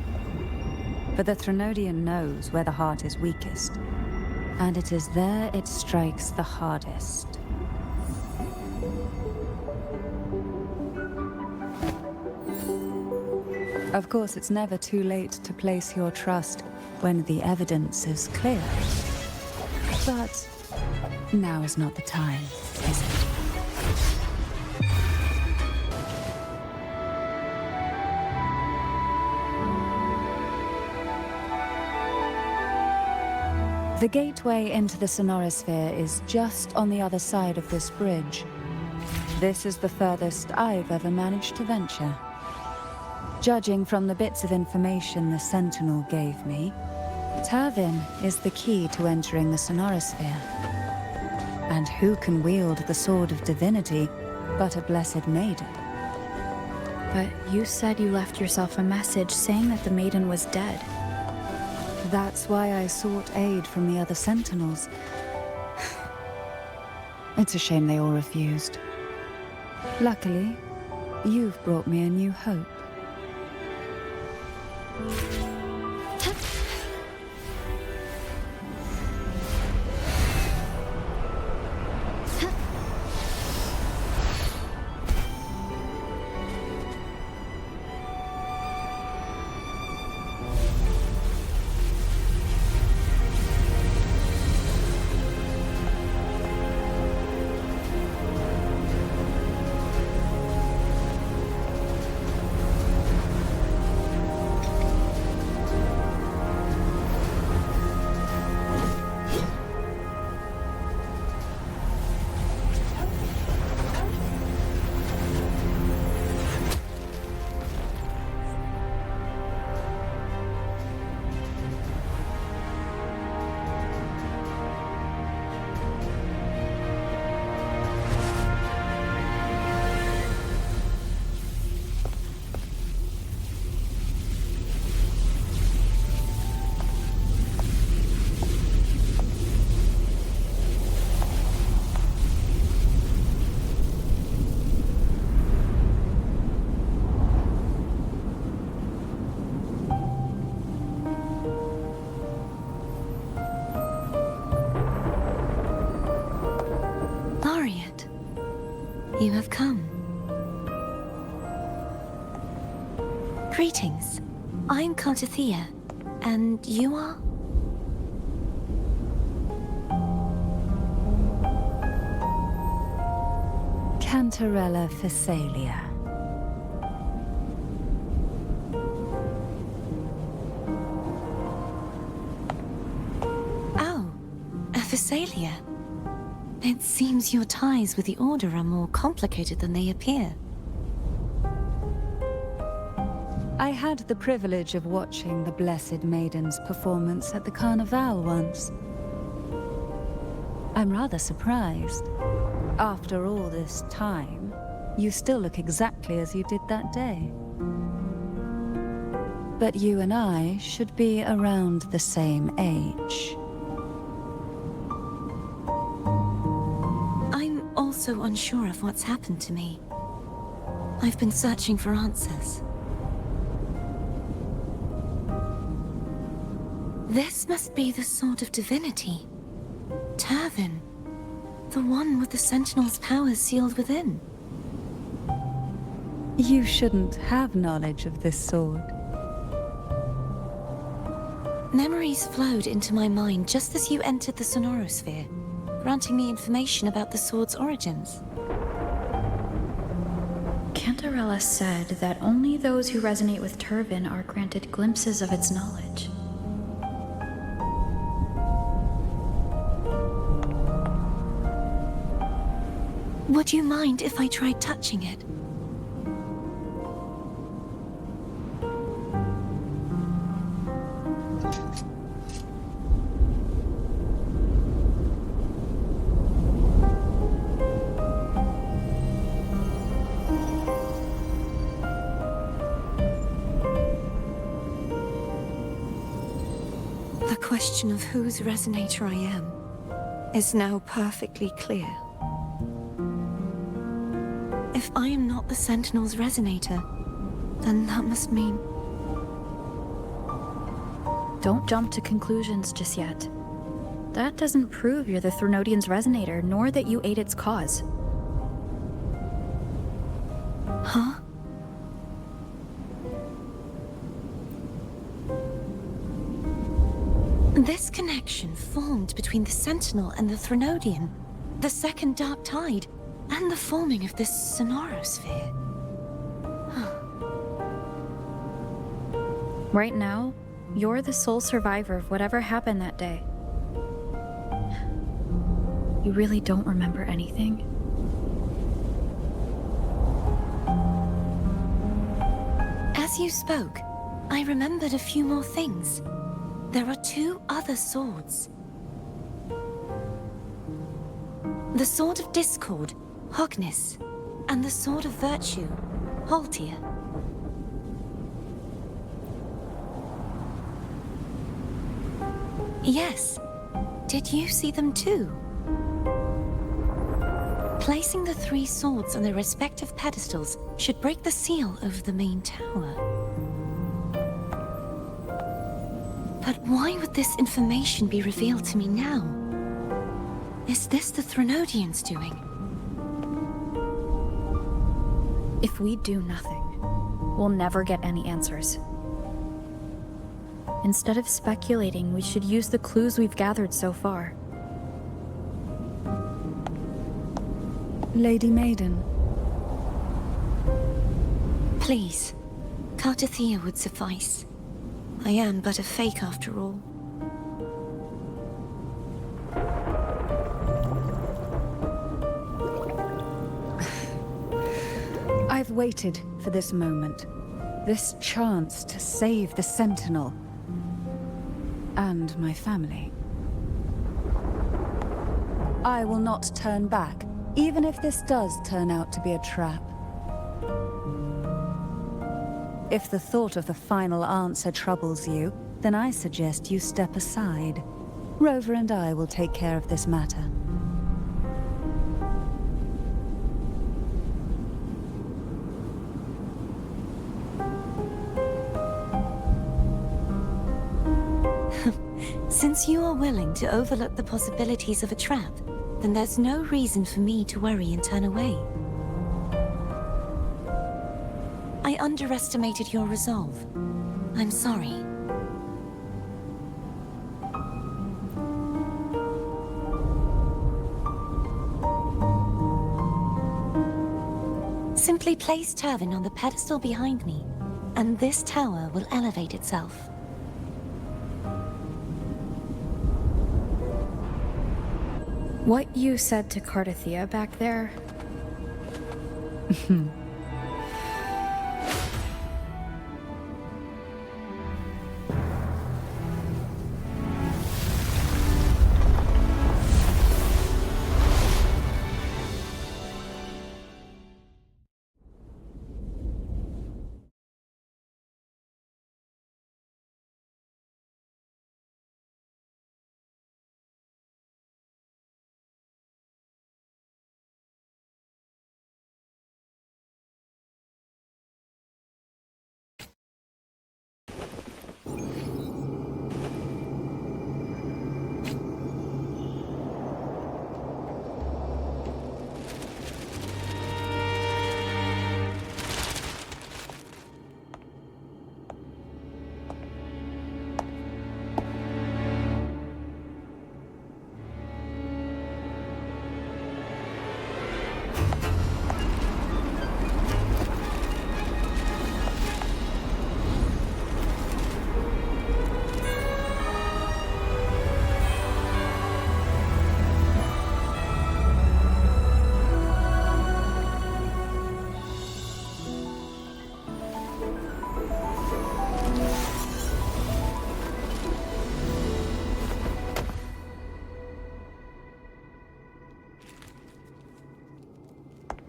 For the Threnodian knows where the heart is weakest, and it is there it strikes the hardest. Of course, it's never too late to place your trust when the evidence is clear. But now is not the time, is it? The gateway into the sonorosphere is just on the other side of this bridge. This is the furthest I've ever managed to venture. Judging from the bits of information the Sentinel gave me, Turvin is the key to entering the sonorosphere. And who can wield the Sword of Divinity but a Blessed Maiden? But you said you left yourself a message saying that the maiden was dead. That's why I sought aid from the other Sentinels. It's a shame they all refused. Luckily, you've brought me a new hope. You have come. Greetings. I'm Cartathea, and you are? Cantarella Phasalia. Oh, a Phasalia. It seems your ties with the Order are more complicated than they appear. I had the privilege of watching the Blessed Maiden's performance at the Carnival once. I'm rather surprised. After all this time, you still look exactly as you did that day. But you and I should be around the same age. I'm also unsure of what's happened to me. I've been searching for answers. This must be the sword of divinity. Turvin. The one with the Sentinel's powers sealed within. You shouldn't have knowledge of this sword. Memories flowed into my mind just as you entered the Sonorosphere, granting me information about the sword's origins. Cantarella said that only those who resonate with Turvin are granted glimpses of its knowledge. Would you mind if I tried touching it? The question of whose resonator I am is now perfectly clear. If I am not the Sentinel's resonator, then that must mean... Don't jump to conclusions just yet. That doesn't prove you're the Threnodian's resonator, nor that you aid its cause. Huh? This connection formed between the Sentinel and the Threnodian, the second Dark Tide, and the forming of this Sonorosphere. Right now, you're the sole survivor of whatever happened that day. You really don't remember anything? As you spoke, I remembered a few more things. There are 2 other swords. The Sword of Discord, Hognis, and the Sword of Virtue, Haltir. Yes. Did you see them too? Placing the 3 swords on their respective pedestals should break the seal over the main tower. But why would this information be revealed to me now? Is this the Threnodians' doing? If we do nothing, we'll never get any answers. Instead of speculating, we should use the clues we've gathered so far. Lady Maiden. Please, Cartathea would suffice. I am but a fake after all. I've waited for this moment. This chance to save the Sentinel. And my family. I will not turn back, even if this does turn out to be a trap. If the thought of the final answer troubles you, then I suggest you step aside. Rover and I will take care of this matter. Since you are willing to overlook the possibilities of a trap, then there's no reason for me to worry and turn away. I underestimated your resolve. I'm sorry. Simply place Turvin on the pedestal behind me, and this tower will elevate itself. What you said to Cardathea back there?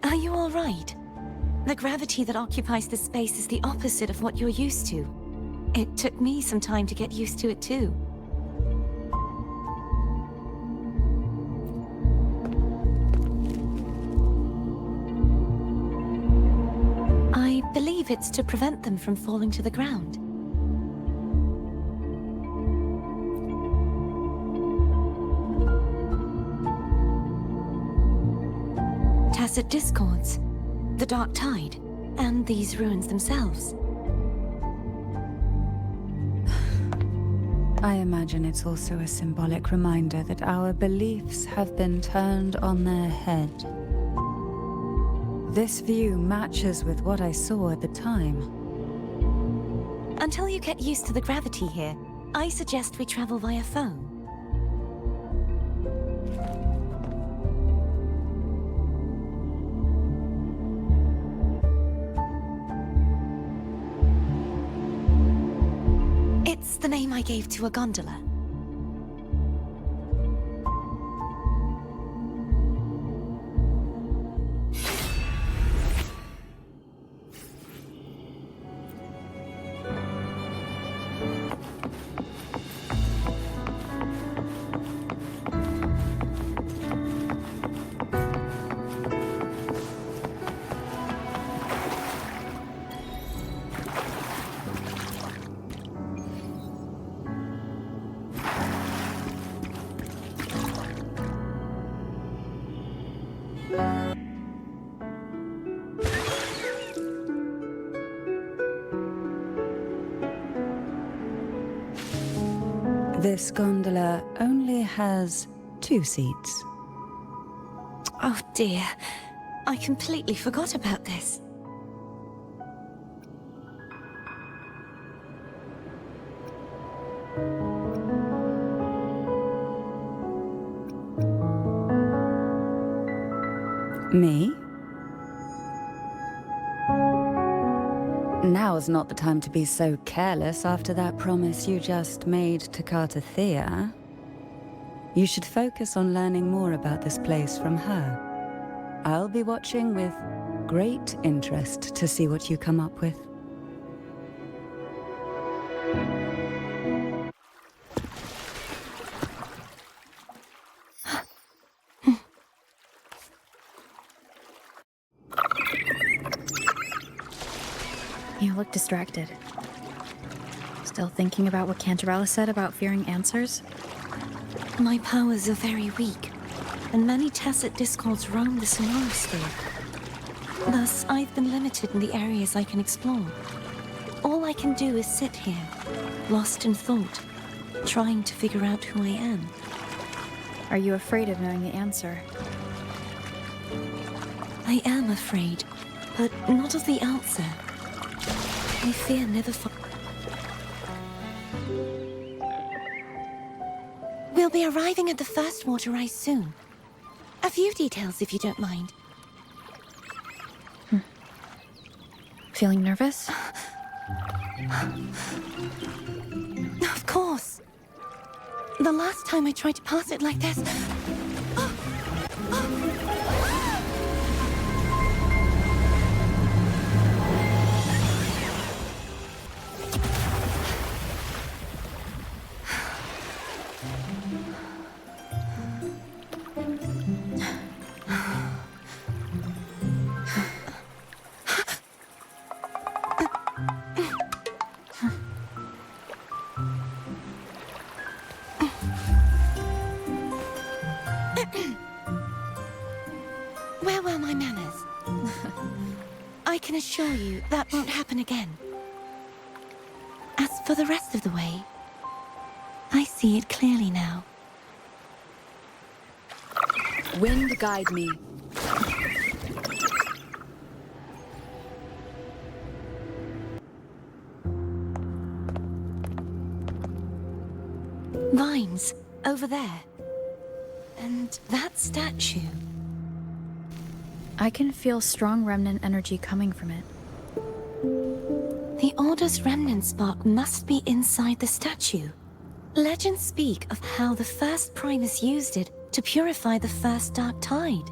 Are you all right? The gravity that occupies this space is the opposite of what you're used to. It took me some time to get used to it too. I believe it's to prevent them from falling to the ground. Tacit discords, the dark tide, and these ruins themselves. I imagine it's also a symbolic reminder that our beliefs have been turned on their head. This view matches with what I saw at the time. Until you get used to the gravity here, I suggest we travel via phone. It's the name I gave to a gondola. This gondola only has 2 seats. Oh dear, I completely forgot about this. Me? Now's not the time to be so careless after that promise you just made to Cardathea. You should focus on learning more about this place from her. I'll be watching with great interest to see what you come up with. You look distracted. Still thinking about what Cantarella said about fearing answers? My powers are very weak, and many tacit discords roam the Sonorosphere. Thus, I've been limited in the areas I can explore. All I can do is sit here, lost in thought, trying to figure out who I am. Are you afraid of knowing the answer? I am afraid, but not of the answer. I fear never We'll be arriving at the first water rise soon. A few details, if you don't mind. Feeling nervous? Of course. The last time I tried to pass it like this... Where were my manners? I can assure you that won't happen again. As for the rest of the way, I see it clearly now. Wind guide me. Vines, over there. And that statue. I can feel strong remnant energy coming from it. The Order's remnant spark must be inside the statue. Legends speak of how the first Primus used it to purify the first dark tide.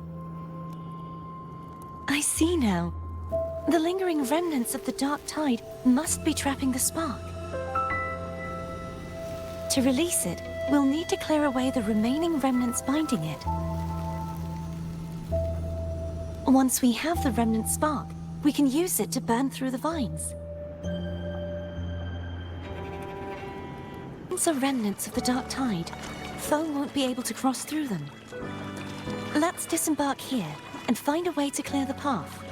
I see now. The lingering remnants of the dark tide must be trapping the spark. To release it, we'll need to clear away the remaining remnants binding it. Once we have the remnant spark, we can use it to burn through the vines. These are remnants of the dark tide. Foe won't be able to cross through them. Let's disembark here and find a way to clear the path.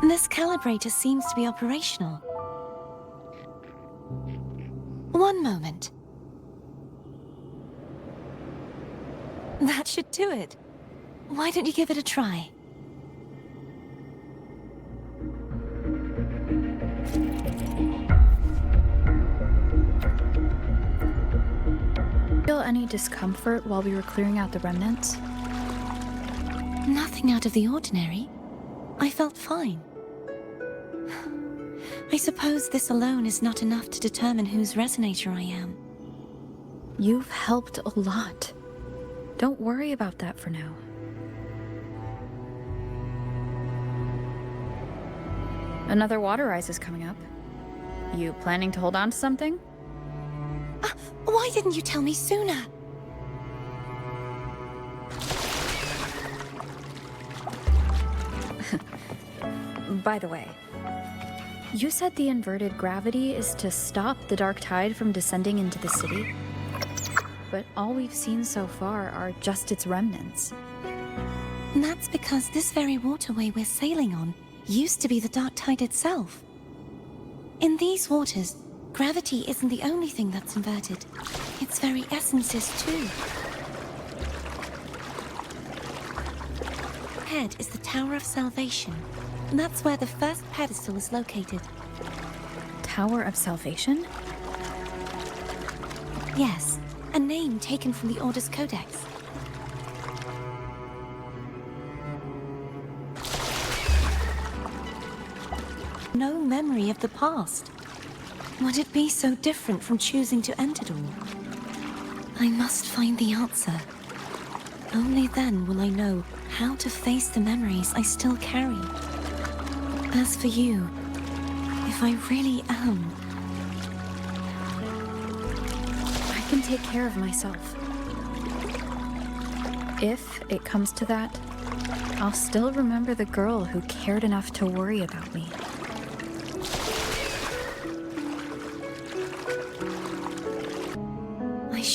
This calibrator seems to be operational. One moment. That should do it. Why don't you give it a try? Feel any discomfort while we were clearing out the remnants? Nothing out of the ordinary. I felt fine. I suppose this alone is not enough to determine whose resonator I am. You've helped a lot. Don't worry about that for now. Another water rise is coming up. You planning to hold on to something? Why didn't you tell me sooner? By the way, you said the inverted gravity is to stop the dark tide from descending into the city? But all we've seen so far are just its remnants. And that's because this very waterway we're sailing on used to be the dark tide itself. In these waters, gravity isn't the only thing that's inverted. Its very essence is too. Ahead is the Tower of Salvation. And that's where the first pedestal is located. Tower of Salvation? Yes, a name taken from the Order's Codex. No memory of the past. Would it be so different from choosing to end it all? I must find the answer. Only then will I know how to face the memories I still carry. As for you, if I really am... I can take care of myself. If it comes to that, I'll still remember the girl who cared enough to worry about me.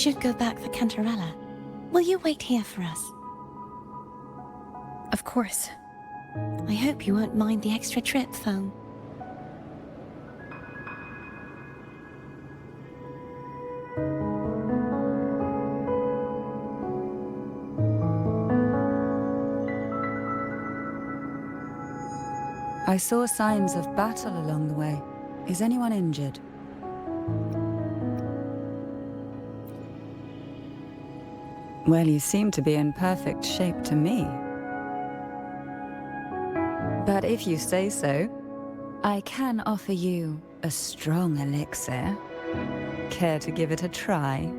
should go back for Cantarella. Will you wait here for us? Of course. I hope you won't mind the extra trip, Foam. I saw signs of battle along the way. Is anyone injured? Well, you seem to be in perfect shape to me. But if you say so, I can offer you a strong elixir. Care to give it a try?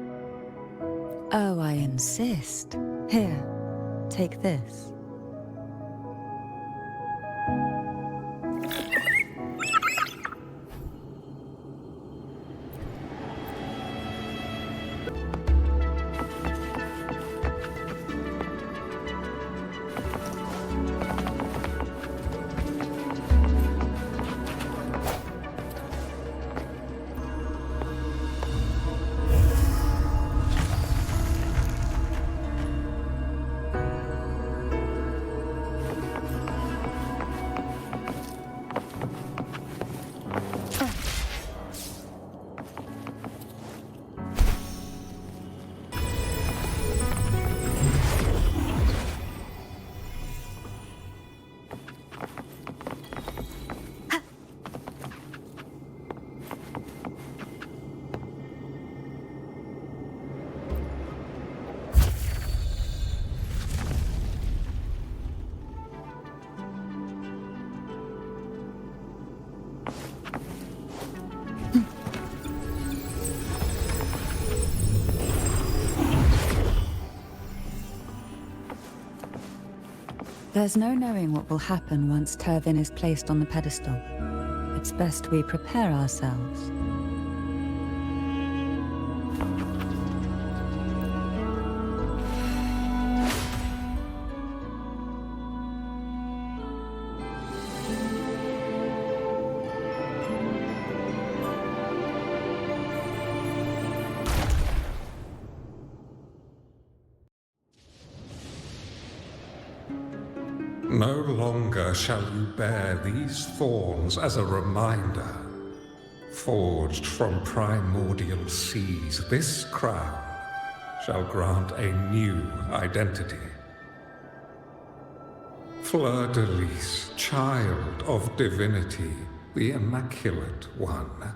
Oh, I insist. Here, take this. There's no knowing what will happen once Turvin is placed on the pedestal. It's best we prepare ourselves. No longer shall you bear these thorns as a reminder. Forged from primordial seas, this crown shall grant a new identity. Fleur-de-Lis, child of divinity, the Immaculate One,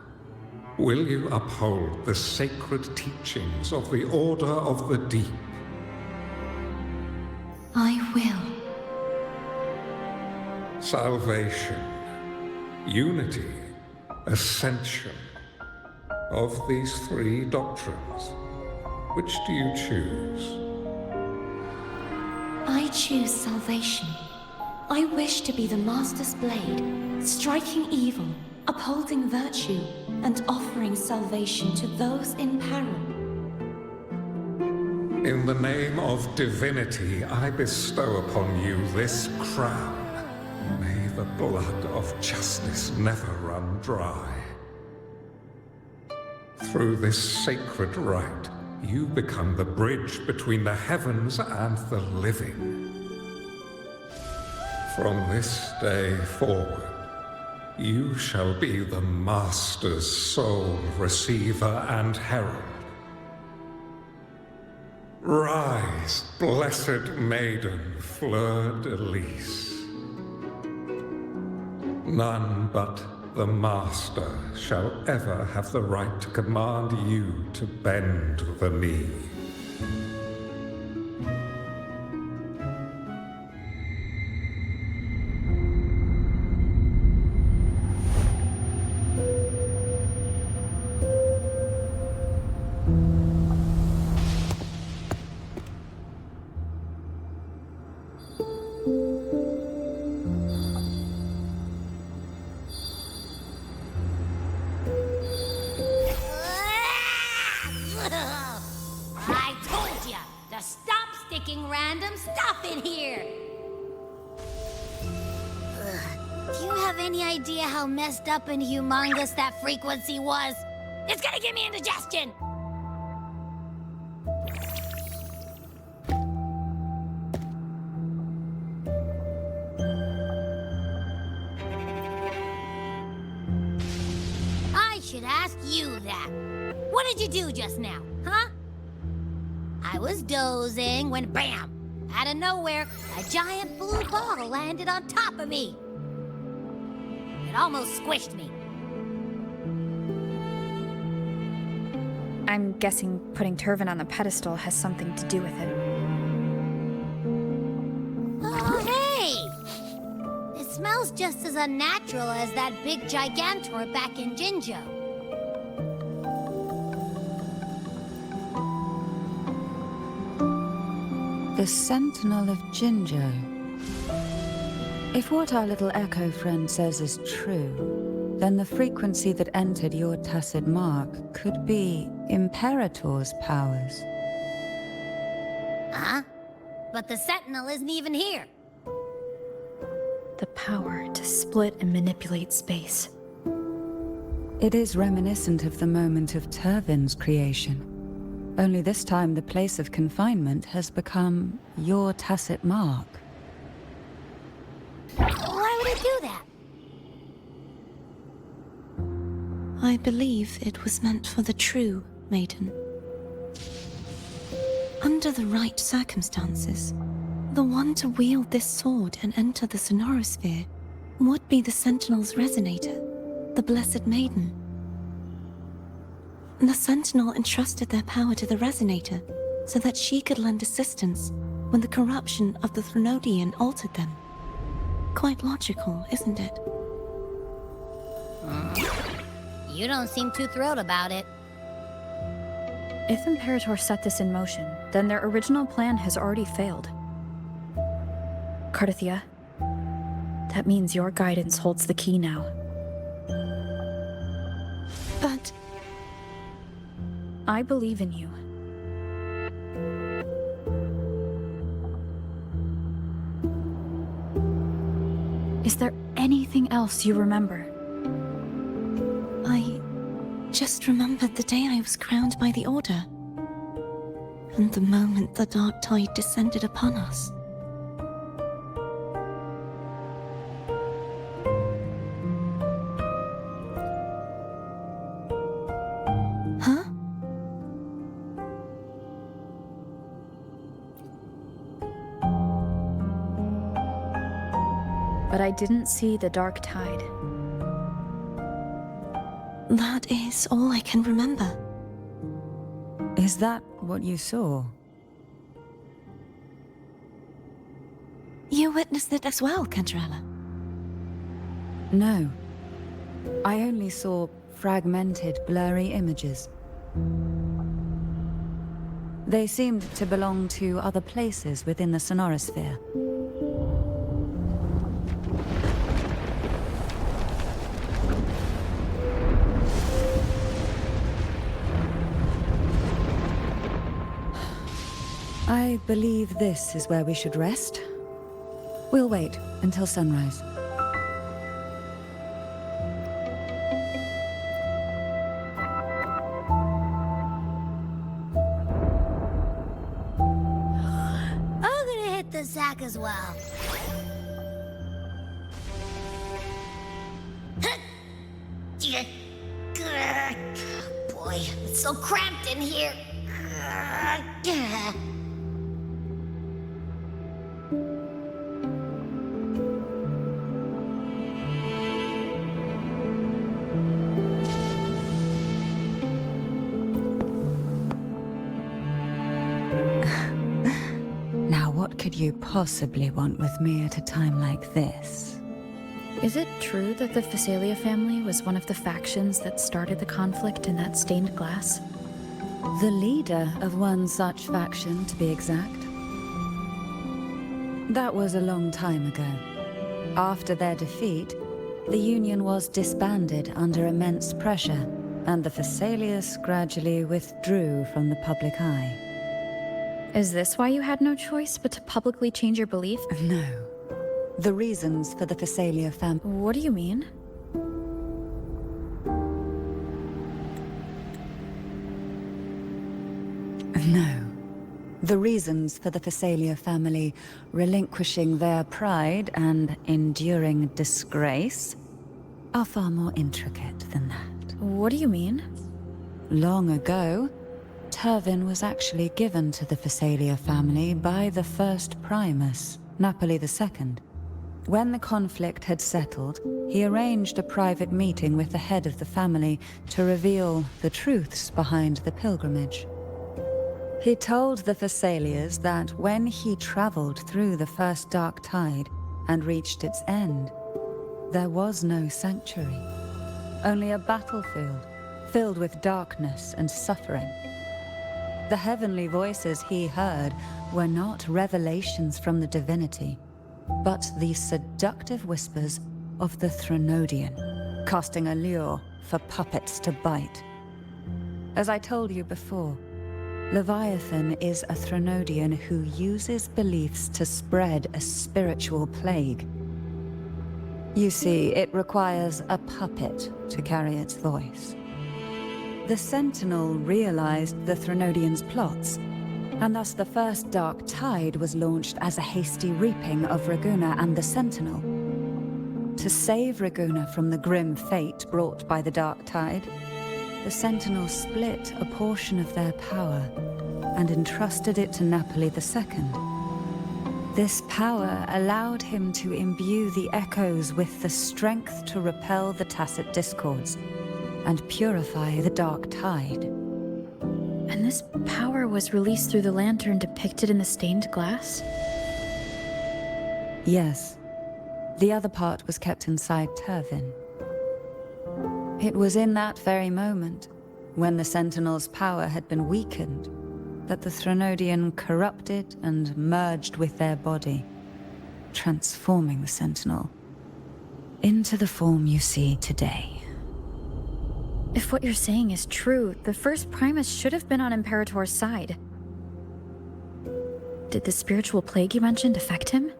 will you uphold the sacred teachings of the Order of the Deep? I will. Salvation, unity, ascension. Of these three doctrines, which do you choose? I choose salvation. I wish to be the Master's blade, striking evil, upholding virtue, and offering salvation to those in peril. In the name of divinity, I bestow upon you this crown. May the blood of justice never run dry. Through this sacred rite, you become the bridge between the heavens and the living. From this day forward, you shall be the Master's sole receiver and herald. Rise, blessed maiden Fleur-de-Lis. None but the Master shall ever have the right to command you to bend the knee. I told ya to stop sticking random stuff in here! Do you have any idea how messed up and humongous that frequency was? It's gonna give me indigestion! should ask you that. What did you do just now, huh? I was dozing when bam! Out of nowhere, a giant blue ball landed on top of me. It almost squished me. I'm guessing putting Turvin on the pedestal has something to do with it. Oh, hey! It smells just as unnatural as that big gigantor back in Jinjo. The Sentinel of Jinjo. If what our little echo friend says is true, then the frequency that entered your tacit mark could be Imperator's powers. Huh? But the Sentinel isn't even here. The power to split and manipulate space. It is reminiscent of the moment of Turvin's creation. Only this time the place of confinement has become your tacit mark. Why would it do that? I believe it was meant for the true maiden. Under the right circumstances, the one to wield this sword and enter the Sonorosphere would be the Sentinel's resonator, the Blessed Maiden. The Sentinel entrusted their power to the resonator so that she could lend assistance when the corruption of the Threnodian altered them. Quite logical, isn't it? You don't seem too thrilled about it. If Imperator set this in motion, then their original plan has already failed. Cardathia, that means your guidance holds the key now. But I believe in you. Is there anything else you remember? I just remembered the day I was crowned by the Order, and the moment the dark tide descended upon us. Huh? But I didn't see the dark tide. That is all I can remember. Is that what you saw? You witnessed it as well, Cantarella. No. I only saw fragmented, blurry images. They seemed to belong to other places within the Sonorosphere. I believe this is where we should rest. We'll wait until sunrise. I'm gonna hit the sack as well. Boy, it's so cramped in here. Now, what could you possibly want with me at a time like this? Is it true that the Phasalia family was one of the factions that started the conflict in that stained glass? The leader of one such faction, to be exact. That was a long time ago. After their defeat, the Union was disbanded under immense pressure, and the Phasalias gradually withdrew from the public eye. Is this why you had no choice but to publicly change your belief? No. The reasons for the Phasalia family... What do you mean? No. The reasons for the Phasalia family relinquishing their pride and enduring disgrace are far more intricate than that. What do you mean? Long ago, Turvin was actually given to the Phasalia family by the first Primus, Napoli II. When the conflict had settled, he arranged a private meeting with the head of the family to reveal the truths behind the pilgrimage. He told the Phasalias that when he traveled through the first dark tide and reached its end, there was no sanctuary, only a battlefield filled with darkness and suffering. The heavenly voices he heard were not revelations from the divinity, but the seductive whispers of the Threnodian, casting a lure for puppets to bite. As I told you before, Leviathan is a Threnodian who uses beliefs to spread a spiritual plague. You see, it requires a puppet to carry its voice. The Sentinel realized the Threnodian's plots, and thus the first dark tide was launched as a hasty reaping of Raguna and the Sentinel. To save Raguna from the grim fate brought by the dark tide, the Sentinel split a portion of their power and entrusted it to Napoli II. This power allowed him to imbue the echoes with the strength to repel the tacit discords and purify the dark tide. And this power was released through the lantern depicted in the stained glass? Yes. The other part was kept inside Turvin. It was in that very moment, when the Sentinel's power had been weakened, that the Threnodian corrupted and merged with their body, transforming the Sentinel into the form you see today. If what you're saying is true, the first Primus should have been on Imperator's side. Did the spiritual plague you mentioned affect him?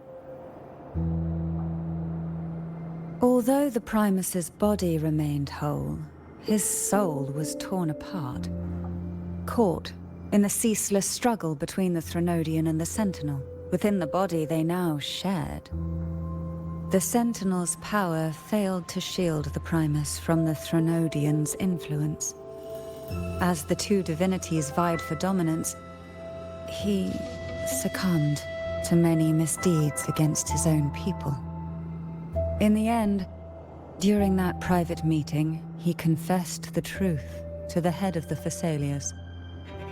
Although the Primus's body remained whole, his soul was torn apart, caught in the ceaseless struggle between the Threnodian and the Sentinel. Within the body they now shared. The Sentinel's power failed to shield the Primus from the Threnodian's influence. As the two divinities vied for dominance, he succumbed to many misdeeds against his own people. In the end, during that private meeting, he confessed the truth to the head of the Phasalias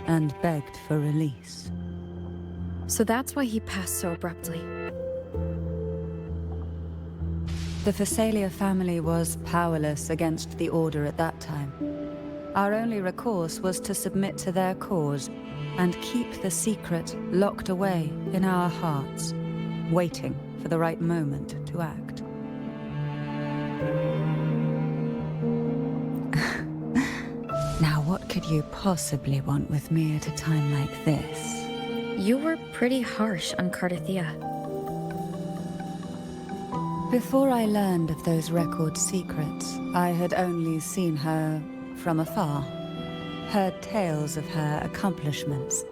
and begged for release. So that's why he passed so abruptly. The Phasalia family was powerless against the Order at that time. Our only recourse was to submit to their cause and keep the secret locked away in our hearts, waiting for the right moment to act. Now, what could you possibly want with me at a time like this? You were pretty harsh on Cardathia. Before I learned of those record secrets, I had only seen her from afar, heard tales of her accomplishments.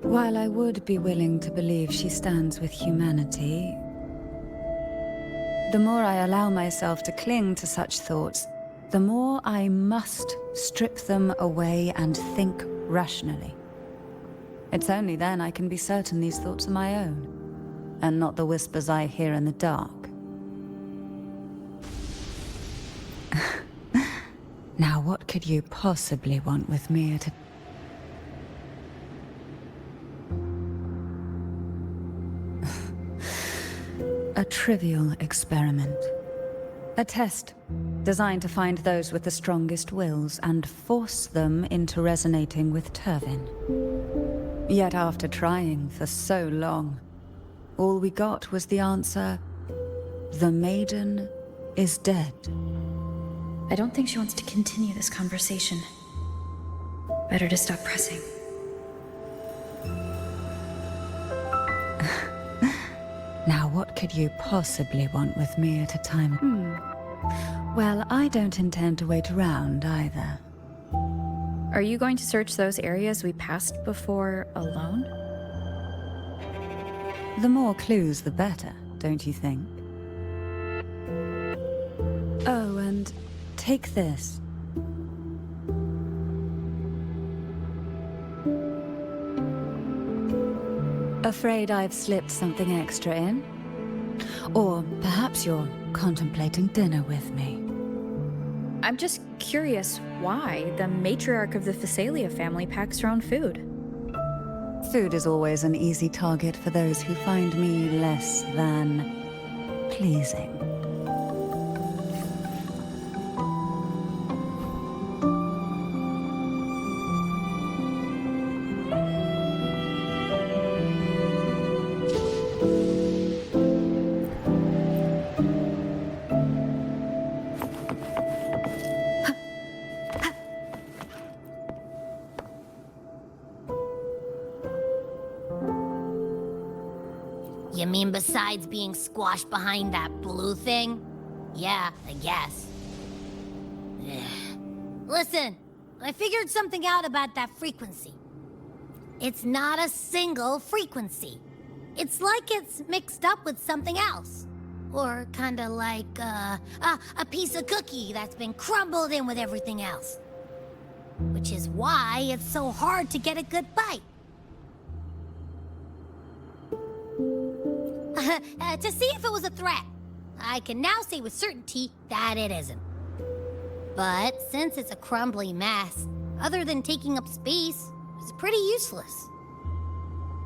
While I would be willing to believe she stands with humanity, the more I allow myself to cling to such thoughts, the more I must strip them away and think rationally. It's only then I can be certain these thoughts are my own, and not the whispers I hear in the dark. Now, what could you possibly want with me at a... A trivial experiment. A test designed to find those with the strongest wills and force them into resonating with Turvin. Yet after trying for so long, all we got was the answer, "The maiden is dead." I don't think she wants to continue this conversation. Better to stop pressing. Now, what could you possibly want with me at a time? Well, I don't intend to wait around either. Are you going to search those areas we passed before alone? The more clues, the better, don't you think? Oh, and take this. Afraid I've slipped something extra in? Or perhaps you're contemplating dinner with me. I'm just curious why the matriarch of the Phasalia family packs her own food. Food is always an easy target for those who find me less than pleasing. You mean besides being squashed behind that blue thing? Yeah, I guess. Listen, I figured something out about that frequency. It's not a single frequency. It's like it's mixed up with something else. Or kinda like, a piece of cookie that's been crumbled in with everything else. Which is why it's so hard to get a good bite. To see if it was a threat. I can now say with certainty that it isn't. But since it's a crumbly mess, other than taking up space, it's pretty useless.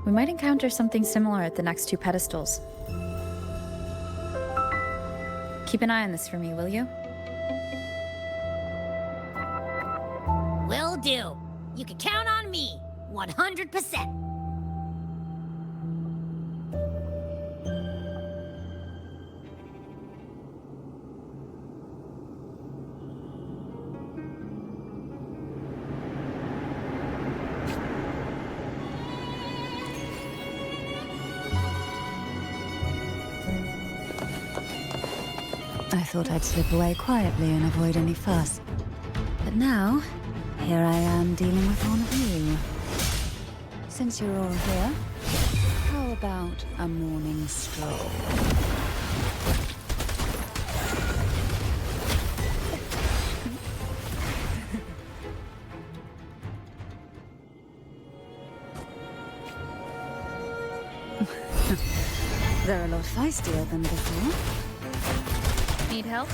We might encounter something similar at the next two pedestals. Keep an eye on this for me, will you? Will do. You can count on me, 100%. I thought I'd slip away quietly and avoid any fuss. But now, here I am dealing with one of you. Since you're all here, how about a morning stroll? They're a lot feistier than before. Need help?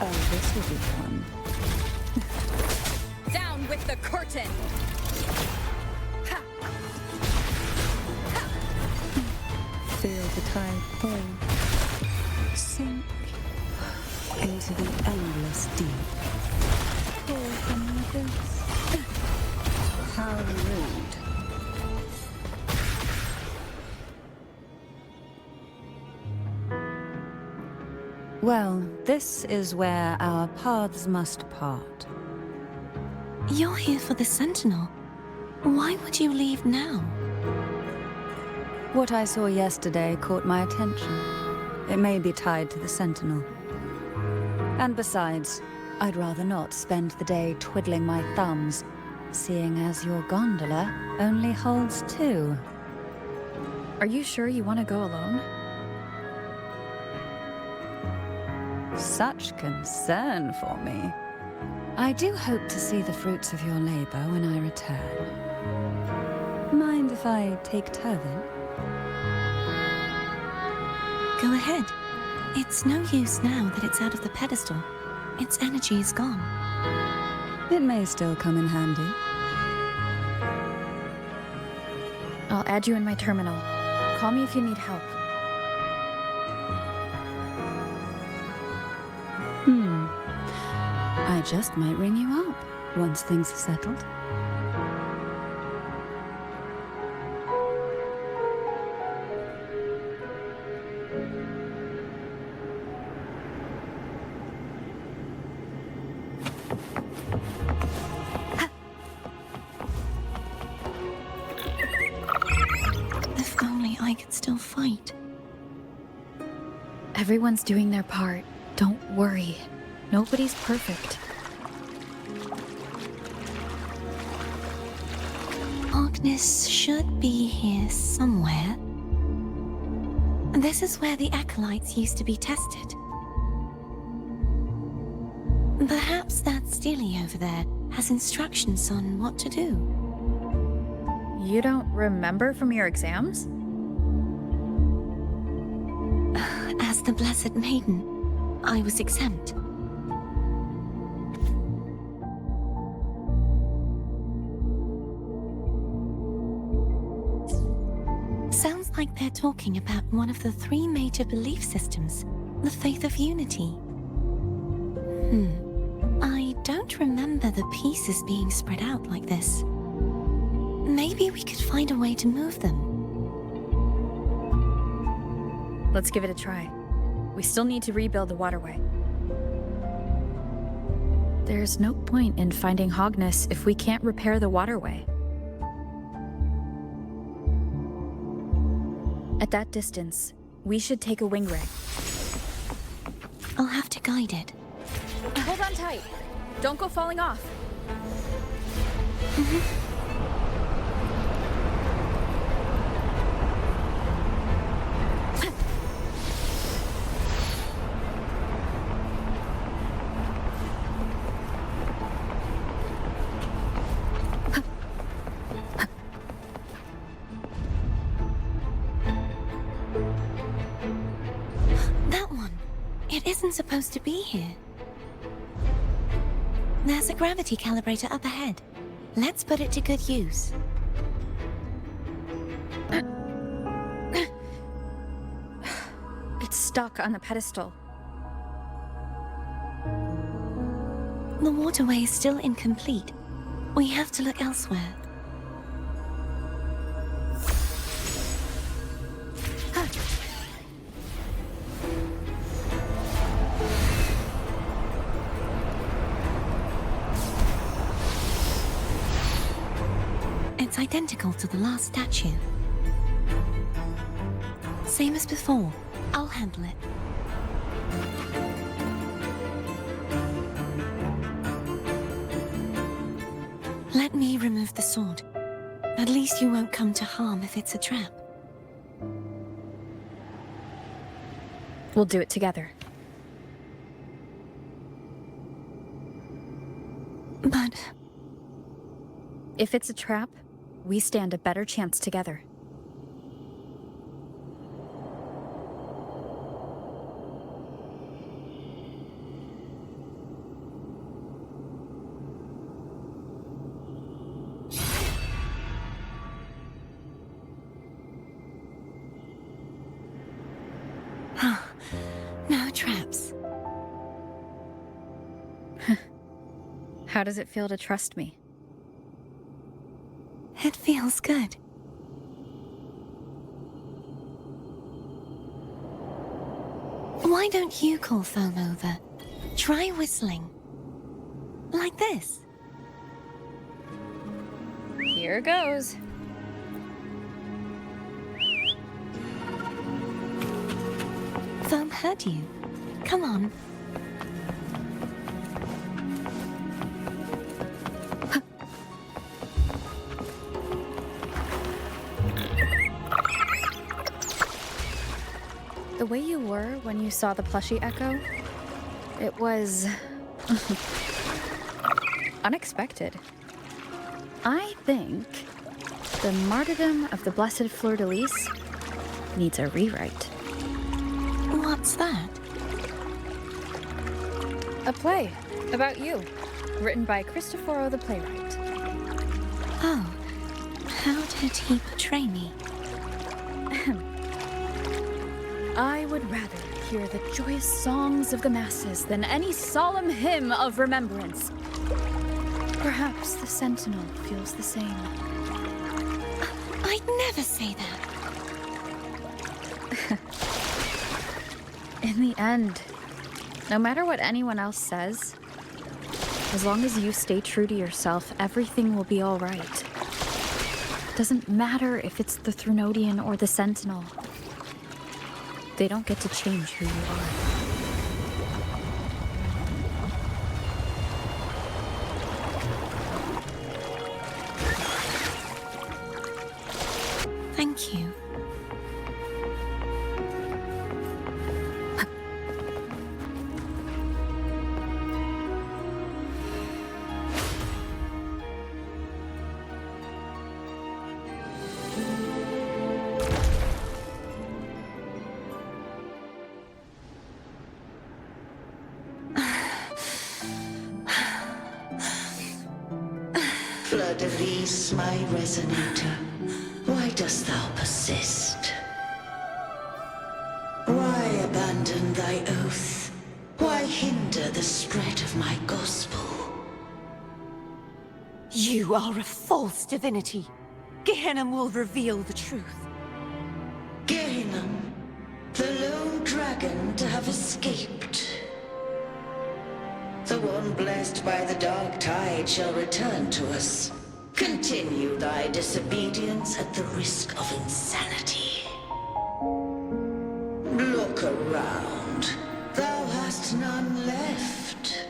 Oh, this will be fun. Down with the curtain! Feel the tide pull. Sink into the endless deep. Pull from the abyss. How rude. Well, this is where our paths must part. You're here for the Sentinel. Why would you leave now? What I saw yesterday caught my attention. It may be tied to the Sentinel. And besides, I'd rather not spend the day twiddling my thumbs, seeing as your gondola only holds 2. Are you sure you want to go alone? Such concern for me. I do hope to see the fruits of your labor when I return. Mind if I take Turvin? Go ahead. It's no use now that it's out of the pedestal. Its energy is gone. It may still come in handy. I'll add you in my terminal. Call me if you need help. I just might ring you up once things are settled. If only I could still fight. Everyone's doing their part. Don't worry. Nobody's perfect. Darkness should be here somewhere. This is where the acolytes used to be tested. Perhaps that Steely over there has instructions on what to do. You don't remember from your exams? As the Blessed Maiden, I was exempt. Sounds like they're talking about one of the three major belief systems, the faith of unity. I don't remember the pieces being spread out like this. Maybe we could find a way to move them. Let's give it a try. We still need to rebuild the waterway. There's no point in finding Hogness if we can't repair the waterway. At that distance, we should take a wing ray. I'll have to guide it. Hold on tight. Don't go falling off. That one. It isn't supposed to be here. There's a gravity calibrator up ahead. Let's put it to good use. It's stuck on the pedestal. The waterway is still incomplete. We have to look elsewhere. It's identical to the last statue. Same as before. I'll handle it. Let me remove the sword. At least you won't come to harm if it's a trap. We'll do it together. But if it's a trap, we stand a better chance together. No traps. How does it feel to trust me? It feels good. Why don't you call Foam over? Try whistling. Like this. Here goes. Foam heard you. Come on. The way you were when you saw the plushie Echo, it was unexpected. I think the martyrdom of the Blessed Fleur-de-Lis needs a rewrite. What's that? A play about you, written by Cristoforo the playwright. Oh, how did he portray me? I would rather hear the joyous songs of the masses than any solemn hymn of remembrance. Perhaps the Sentinel feels the same. I'd never say that. In the end, no matter what anyone else says, as long as you stay true to yourself, everything will be all right. Doesn't matter if it's the Threnodian or the Sentinel. They don't get to change who you are. Thank you. release my resonator? Why dost thou persist? Why abandon thy oath? Why hinder the spread of my gospel? You are a false divinity. Gehenna will reveal the truth. Gehenna, the lone dragon to have escaped. The one blessed by the dark tide shall return to us. Continue thy disobedience at the risk of insanity. Look around. Thou hast none left.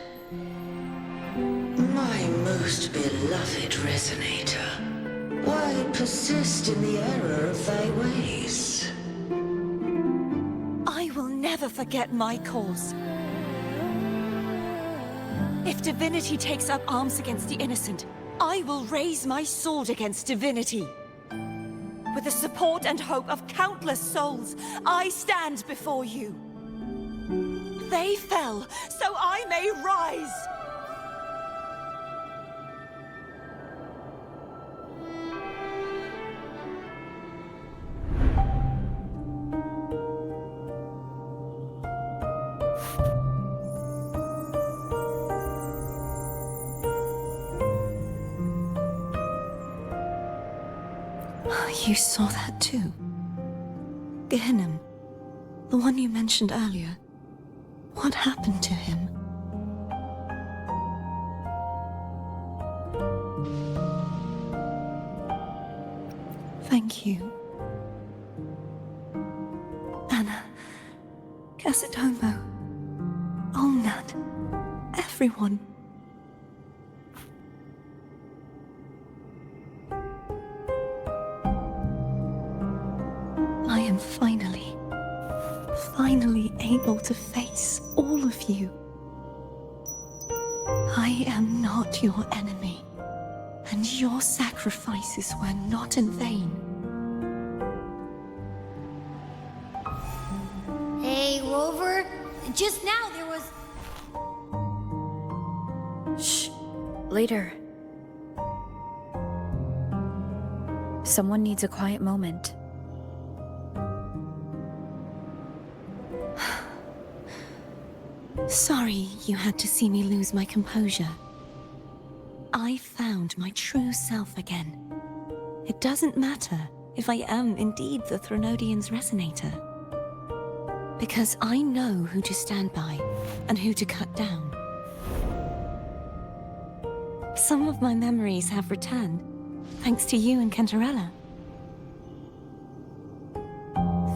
My most beloved resonator, why persist in the error of thy ways? I will never forget my cause. If divinity takes up arms against the innocent, I will raise my sword against divinity. With the support and hope of countless souls, I stand before you. They fell, so I may rise! You saw that too? Gehenna, the one you mentioned earlier. What happened to him? Thank you. Anna, Casitomo, Olnat, everyone. I am finally able to face all of you. I am not your enemy, and your sacrifices were not in vain. Hey, Rover. Just now there was... Shh. Later. Someone needs a quiet moment. Sorry you had to see me lose my composure. I found my true self again. It doesn't matter if I am indeed the Threnodian's resonator. Because I know who to stand by and who to cut down. Some of my memories have returned, thanks to you and Cantarella.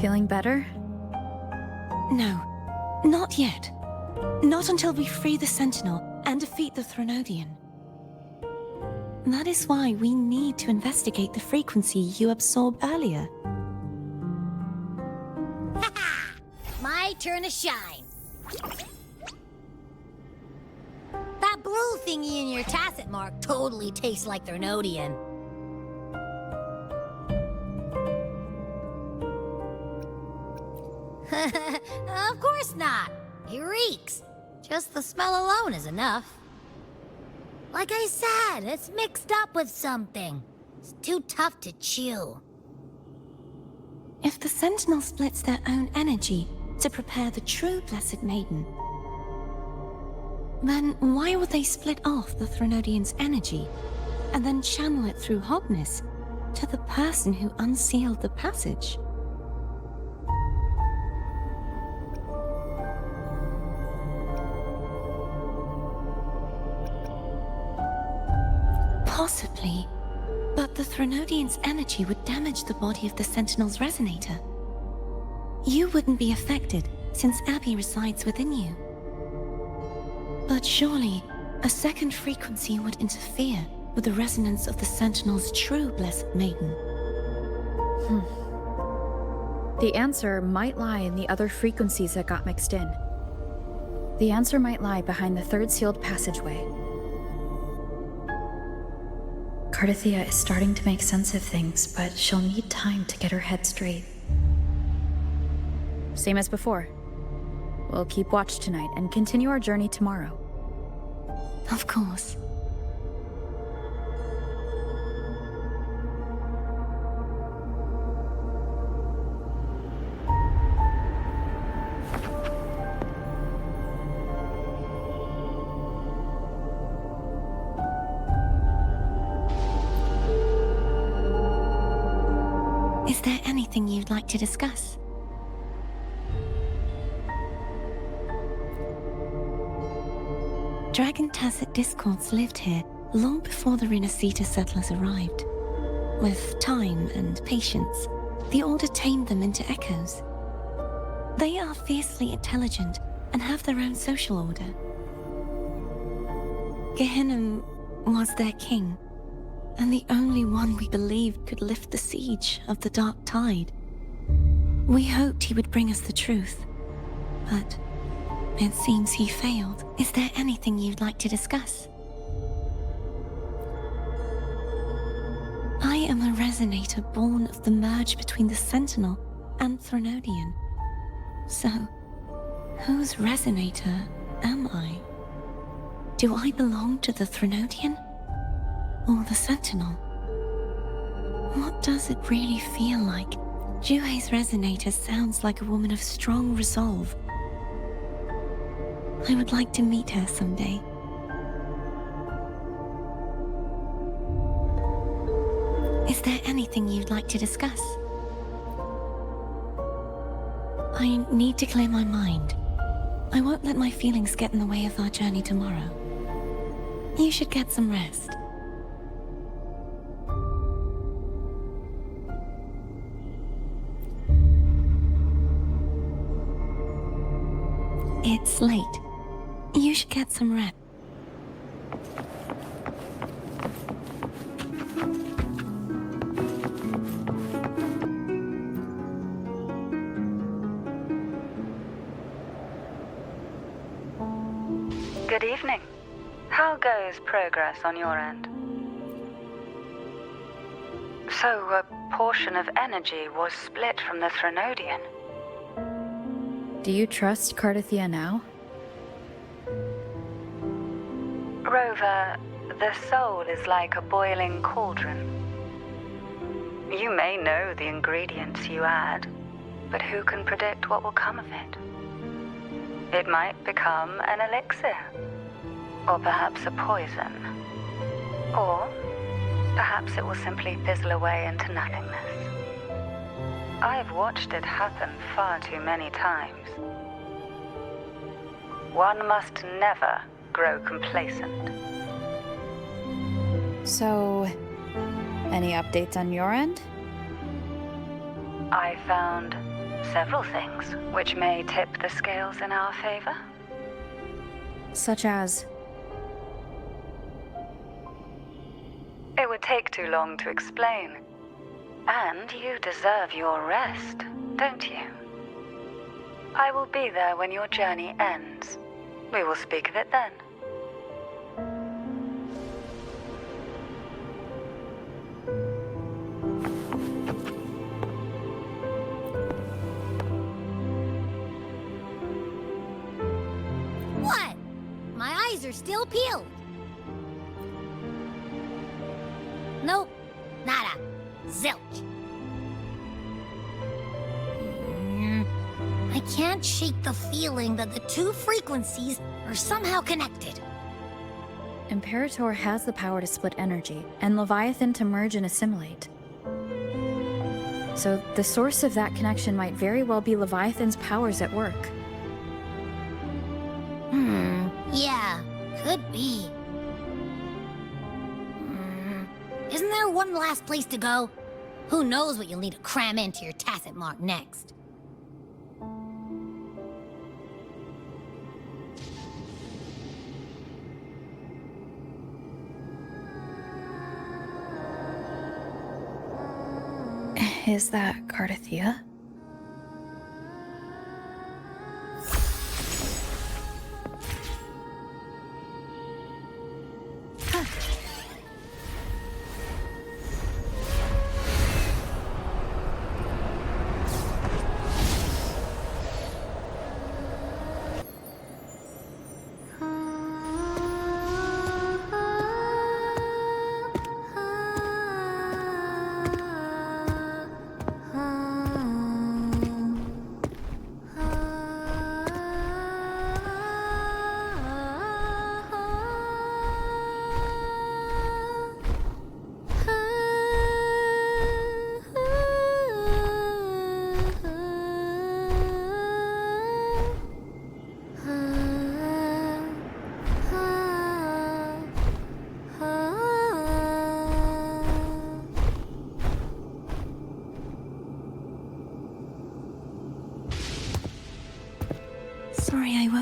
Feeling better? No, not yet. Not until we free the Sentinel and defeat the Threnodian. That is why we need to investigate the frequency you absorbed earlier. My turn to shine. That blue thingy in your tacit mark totally tastes like Threnodian. Of course not. It reeks. Just the smell alone is enough. Like I said, it's mixed up with something. It's too tough to chew. If the Sentinel splits their own energy to prepare the true Blessed Maiden, then why would they split off the Threnodian's energy and then channel it through Hobness to the person who unsealed the passage? Possibly, but the Threnodian's energy would damage the body of the Sentinel's resonator. You wouldn't be affected, since Abby resides within you. But surely, a second frequency would interfere with the resonance of the Sentinel's true Blessed Maiden. The answer might lie in the other frequencies that got mixed in. The answer might lie behind the third sealed passageway. Cardathia is starting to make sense of things, but she'll need time to get her head straight. Same as before. We'll keep watch tonight and continue our journey tomorrow. Of course. Is there anything you'd like to discuss? Dragon Tacet discords lived here long before the Renacita settlers arrived. With time and patience, the Order tamed them into echoes. They are fiercely intelligent and have their own social order. Gehinnom was their king, and the only one we believed could lift the siege of the Dark Tide. We hoped he would bring us the truth, but it seems he failed. Is there anything you'd like to discuss? I am a resonator born of the merge between the Sentinel and Threnodian. So, whose resonator am I? Do I belong to the Threnodian? Or the Sentinel? What does it really feel like? Juhe's resonator sounds like a woman of strong resolve. I would like to meet her someday. Is there anything you'd like to discuss? I need to clear my mind. I won't let my feelings get in the way of our journey tomorrow. You should get some rest. It's late. You should get some rest. Good evening. How goes progress on your end? So, a portion of energy was split from the Threnodian. Do you trust Cardathia now? Rover, the soul is like a boiling cauldron. You may know the ingredients you add, but who can predict what will come of it? It might become an elixir, or perhaps a poison, or perhaps it will simply fizzle away into nothingness. I've watched it happen far too many times. One must never grow complacent. So, any updates on your end? I found several things which may tip the scales in our favor. Such as? It would take too long to explain. And you deserve your rest, don't you? I will be there when your journey ends. We will speak of it then. What? My eyes are still peeled. Nope. Nada. Zilch. I can't shake the feeling that the two frequencies are somehow connected. Imperator has the power to split energy, and Leviathan to merge and assimilate. So the source of that connection might very well be Leviathan's powers at work. Yeah, could be. Isn't there one last place to go? Who knows what you'll need to cram into your tacit mark next? Is that Cardathia?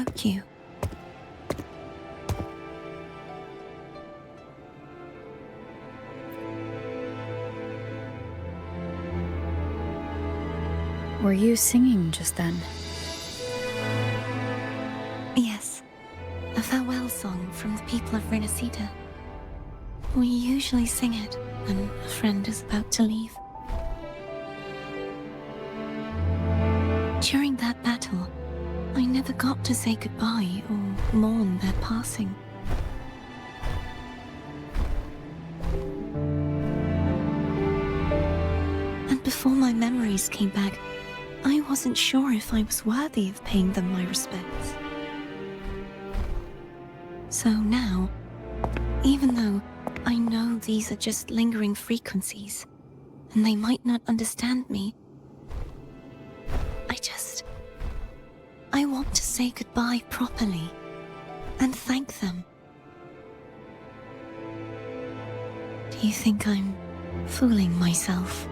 about you. Were you singing just then? Yes, a farewell song from the people of Renacita. We usually sing it when a friend is about to leave. During that battle, I never got to say goodbye or mourn their passing. And before my memories came back, I wasn't sure if I was worthy of paying them my respects. So now, even though I know these are just lingering frequencies, and they might not understand me, I want to say goodbye properly, and thank them. Do you think I'm fooling myself?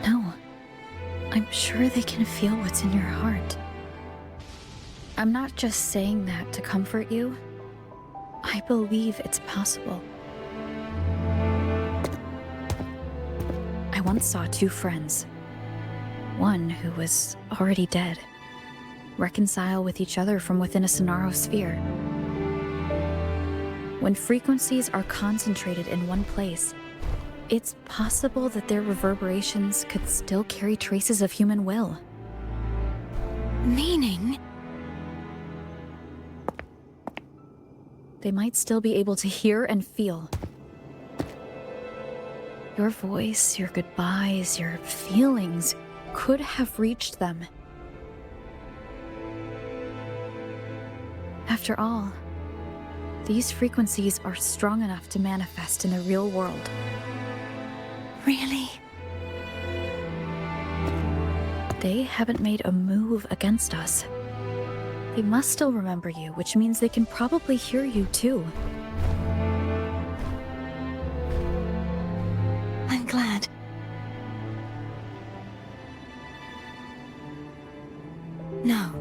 No. I'm sure they can feel what's in your heart. I'm not just saying that to comfort you. I believe it's possible. I once saw two friends. One who was already dead. Reconcile with each other from within a Sonaro sphere. When frequencies are concentrated in one place, it's possible that their reverberations could still carry traces of human will. Meaning? They might still be able to hear and feel. Your voice, your goodbyes, your feelings could have reached them. After all, these frequencies are strong enough to manifest in the real world. Really? They haven't made a move against us. They must still remember you, which means they can probably hear you too. I'm glad. No.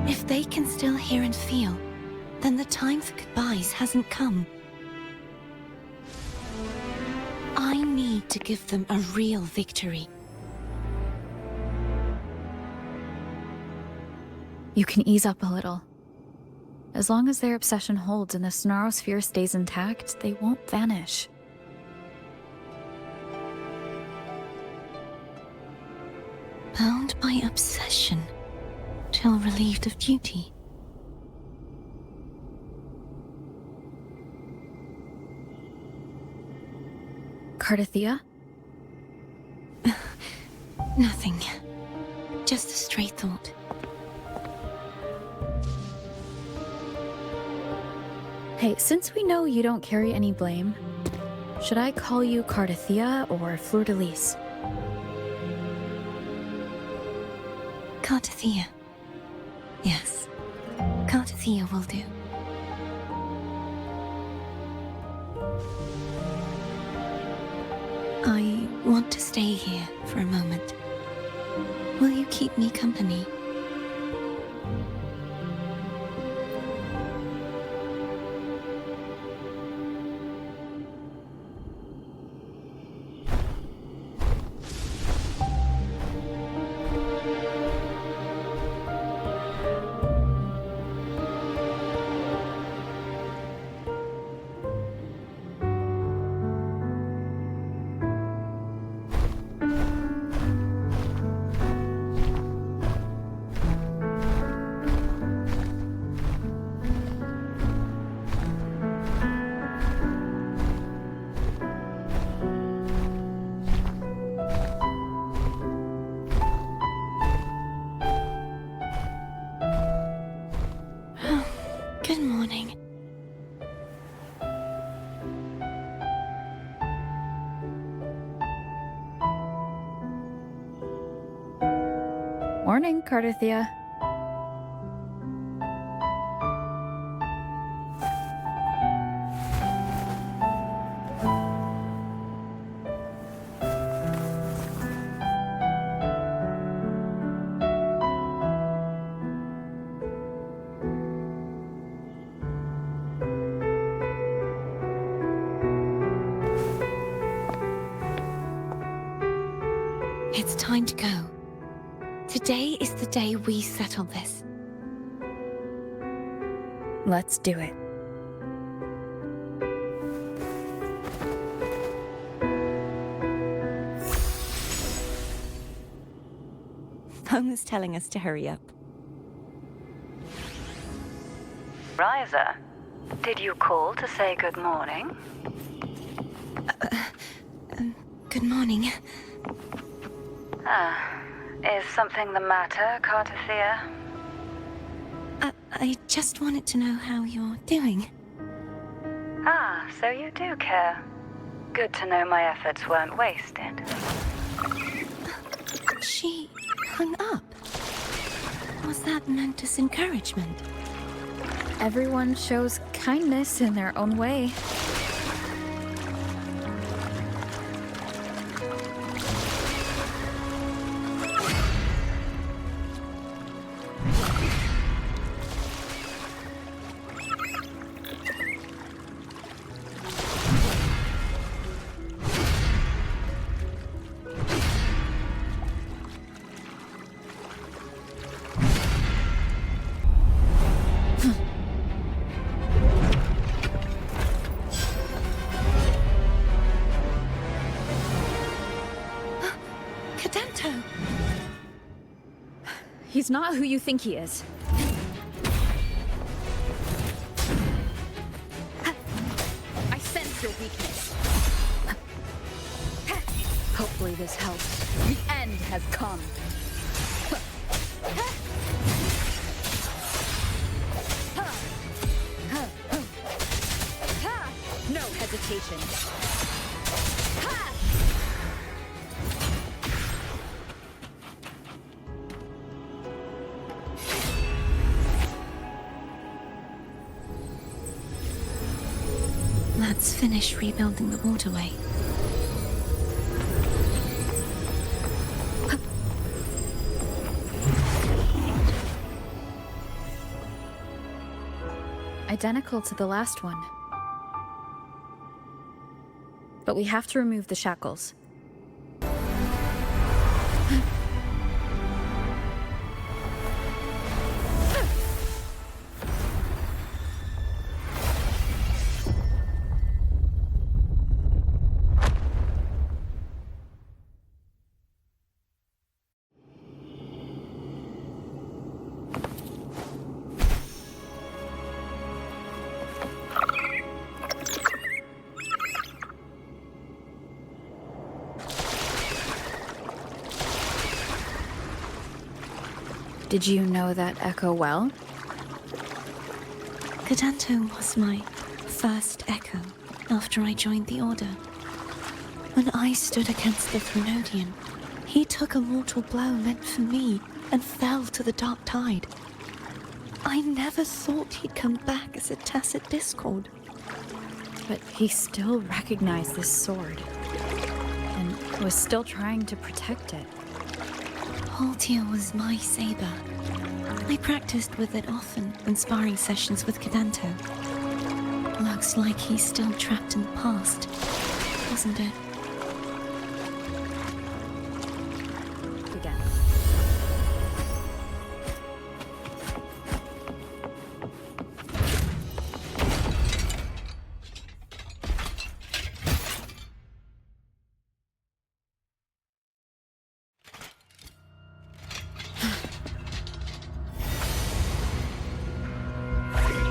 If they can still hear and feel, then the time for goodbyes hasn't come. I need to give them a real victory. You can ease up a little. As long as their obsession holds and the Sonaro sphere stays intact, they won't vanish. Bound by obsession, till relieved of duty. Cardathia? Nothing. Just a stray thought. Hey, since we know you don't carry any blame, should I call you Cardathia or Fleur-de-Lis? Cardathia. Yes. Cardathia will do. I want to stay here for a moment. Will you keep me company? Good morning. Morning, Cardathia. It's time to go. Today is the day we settle this. Let's do it. Phone is telling us to hurry up. Riser, did you call to say good morning? Good morning. Is something the matter, Cartothea? I just wanted to know how you're doing. So you do care. Good to know my efforts weren't wasted. She hung up. Was that meant as encouragement? Everyone shows kindness in their own way. He's not who you think he is. I sense your weakness. Hopefully this helps. The end has come. No hesitation. Let's finish rebuilding the waterway. Identical to the last one. But we have to remove the shackles. Did you know that echo well? Codanto was my first echo after I joined the Order. When I stood against the Threnodian, he took a mortal blow meant for me and fell to the dark tide. I never thought he'd come back as a tacit discord. But he still recognized this sword, and was still trying to protect it. Haltia was my saber. I practiced with it often in sparring sessions with Codanto. Looks like he's still trapped in the past, doesn't it? Again.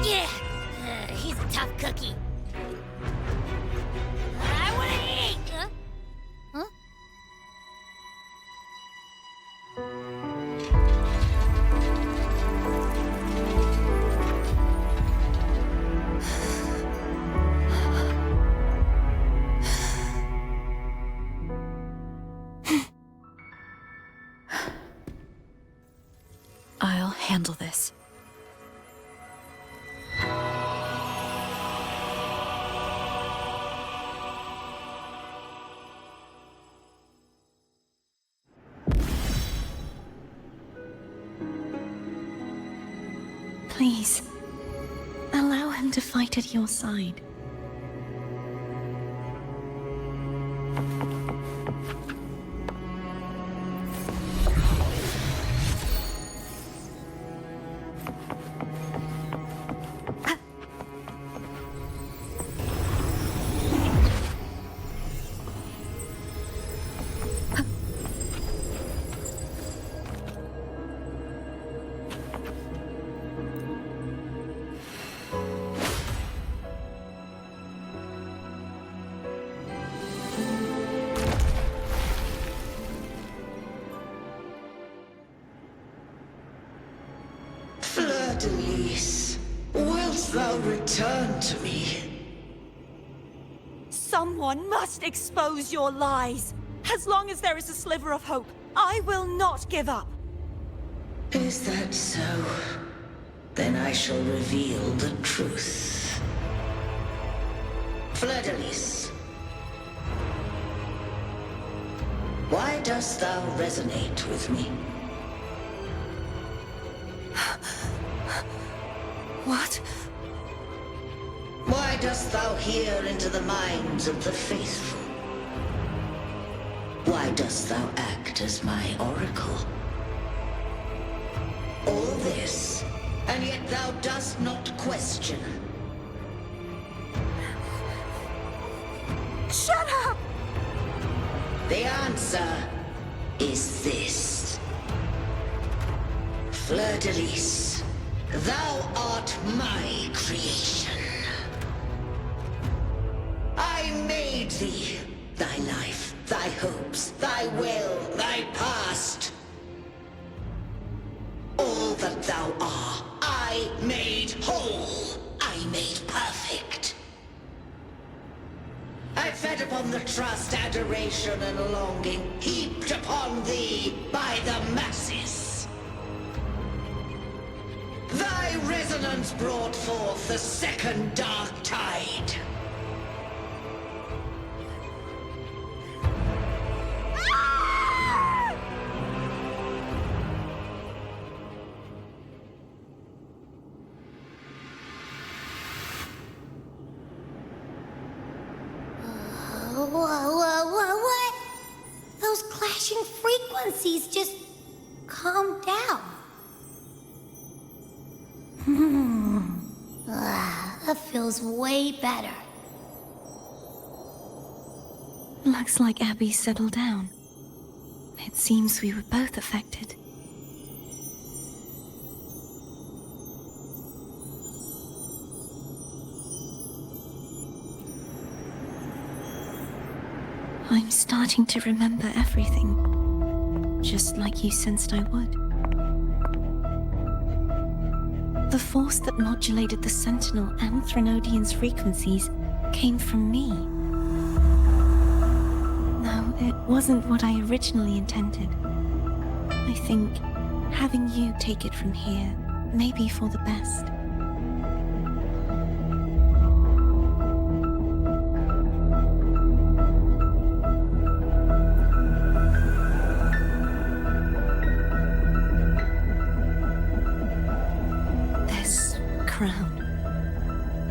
Yeah! He's a tough cookie. I wanna eat! Huh? I'll handle this. Please, allow him to fight at your side. return to me. Someone must expose your lies. As long as there is a sliver of hope, I will not give up. Is that so? Then I shall reveal the truth. Fleur-de-Lis, why dost thou resonate with me? What? Why dost thou hear into the minds of the faithful? Why dost thou act as my oracle? All this, and yet thou dost not question. Shut up! The answer is this. Fleur-de-Lis, thou art my creation. I made thee, thy life, thy hopes, thy will, thy past. All that thou art, I made whole. I made perfect. I fed upon the trust, adoration, and longing heaped upon thee by the masses. Thy resonance brought forth the second dark tide. What? Those clashing frequencies just calm down. That feels way better. Looks like Abby settled down. It seems we were both affected. I'm starting to remember everything, just like you sensed I would. The force that modulated the Sentinel and Threnodian's frequencies came from me. No, it wasn't what I originally intended. I think having you take it from here may be for the best.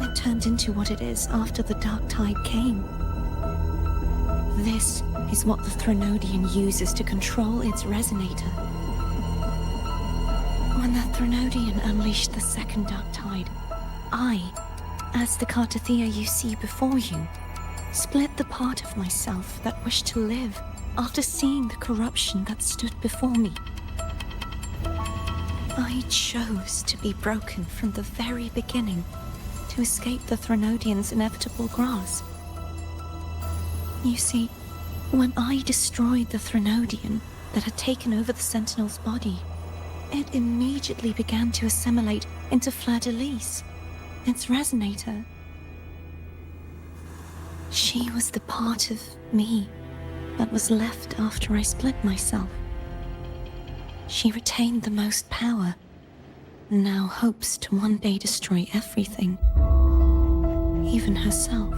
It turned into what it is after the Dark Tide came. This is what the Threnodian uses to control its resonator. When the Threnodian unleashed the second Dark Tide, I, as the Cartothea you see before you, split the part of myself that wished to live after seeing the corruption that stood before me. I chose to be broken from the very beginning to escape the Threnodian's inevitable grasp. You see, when I destroyed the Threnodian that had taken over the Sentinel's body, it immediately began to assimilate into Fleur-de-Lis, its resonator. She was the part of me that was left after I split myself. She retained the most power, and now hopes to one day destroy everything, even herself.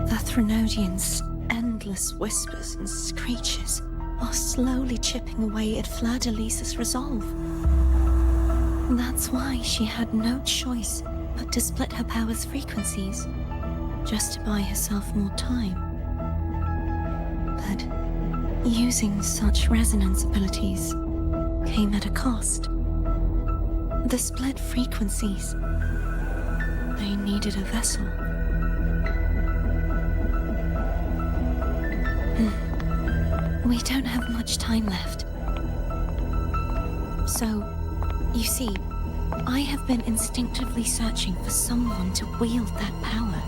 The Threnodian's endless whispers and screeches are slowly chipping away at Fleur-de-Lis's resolve. That's why she had no choice but to split her power's frequencies, just to buy herself more time. But using such resonance abilities came at a cost. The split frequencies, they needed a vessel. We don't have much time left. So, you see, I have been instinctively searching for someone to wield that power.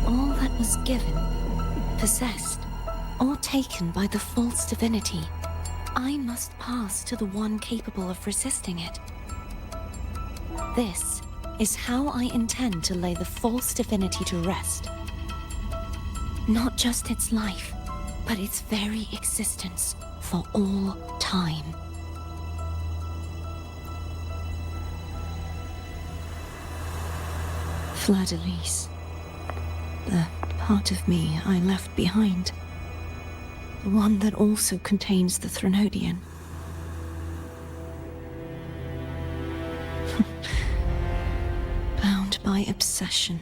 All that was given, possessed, or taken by the false divinity, I must pass to the one capable of resisting it. This is how I intend to lay the false divinity to rest. Not just its life, but its very existence for all time. Fleur-de-Lis. The part of me I left behind. The one that also contains the Threnodian. Bound by obsession,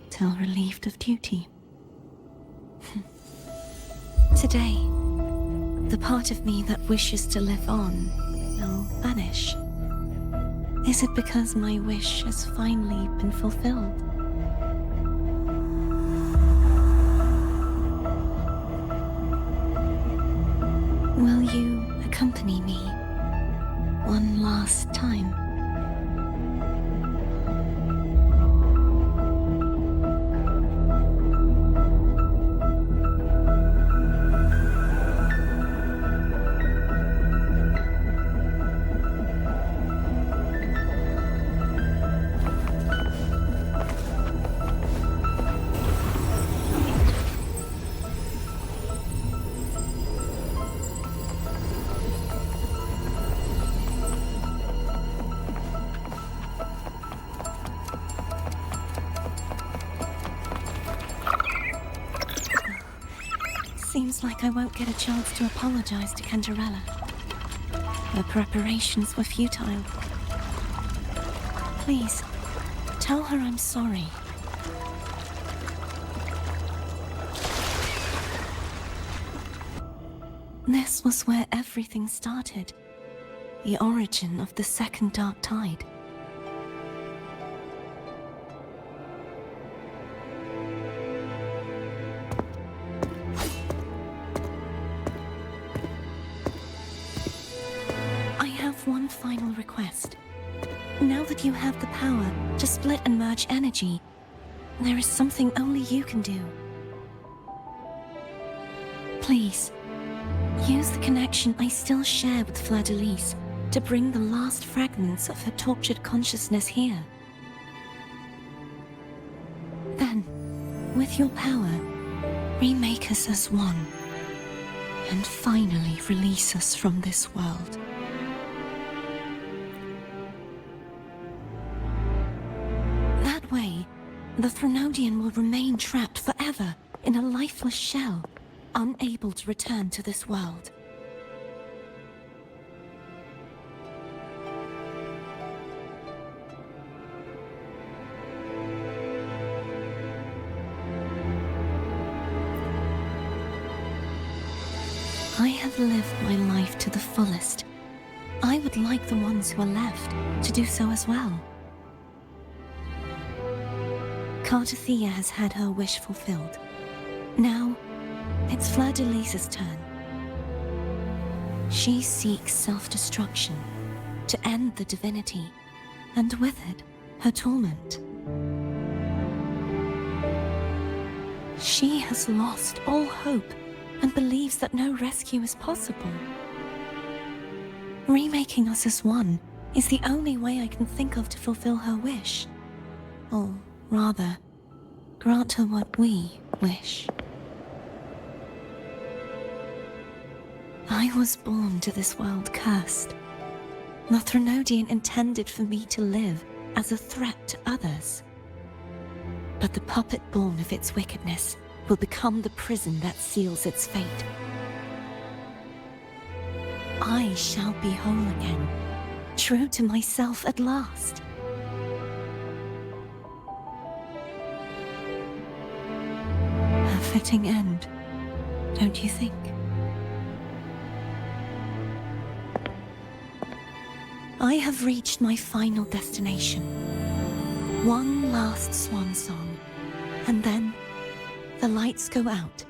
till relieved of duty. Today, the part of me that wishes to live on will vanish. Is it because my wish has finally been fulfilled? Will you accompany me one last time? Seems like I won't get a chance to apologize to Cantarella. Her preparations were futile. Please, tell her I'm sorry. This was where everything started. The origin of the second dark tide. One final request. Now that you have the power to split and merge energy, there is something only you can do. Please, use the connection I still share with Fleur-de-Lis to bring the last fragments of her tortured consciousness here. Then, with your power, remake us as one, and finally release us from this world. The Threnodian will remain trapped forever in a lifeless shell, unable to return to this world. I have lived my life to the fullest. I would like the ones who are left to do so as well. Cartathea has had her wish fulfilled. Now, it's Fleur-de-Lis's turn. She seeks self-destruction to end the divinity, and with it, her torment. She has lost all hope and believes that no rescue is possible. Remaking us as one is the only way I can think of to fulfill her wish. Or rather, grant her what we wish. I was born to this world cursed. The Threnodian intended for me to live as a threat to others. But the puppet born of its wickedness will become the prison that seals its fate. I shall be whole again, true to myself at last. A fitting end, don't you think? I have reached my final destination. One last swan song, and then the lights go out.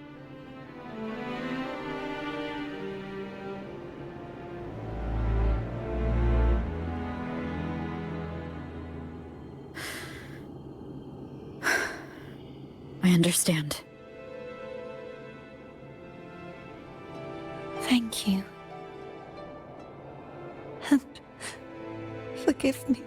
I understand. Thank you. And forgive me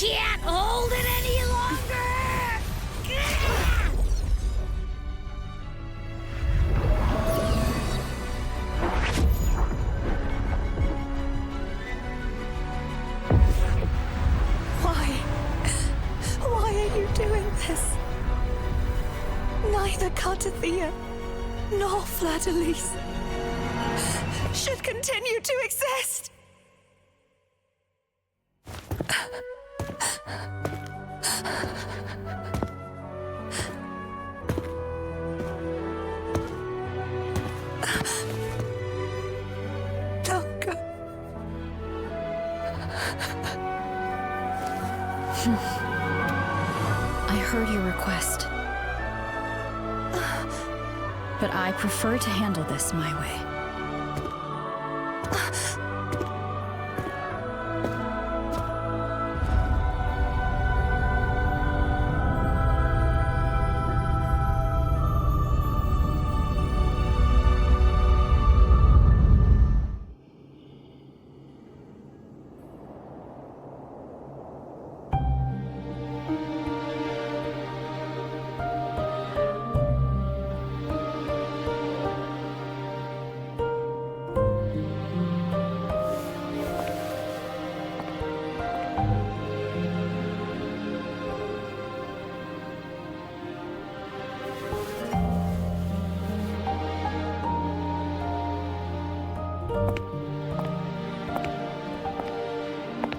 can't hold it any longer! Gah! Why are you doing this? Neither Cartathea nor Fleur-de-Lis should continue to exist. Don't go. I heard your request. But I prefer to handle this my way.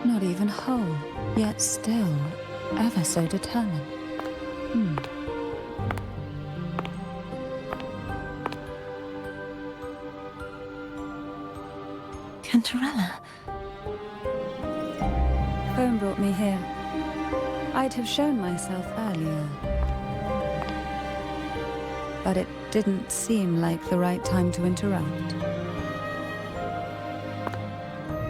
Not even whole, yet still ever so determined. Cantarella. Phone brought me here. I'd have shown myself earlier. But it didn't seem like the right time to interrupt.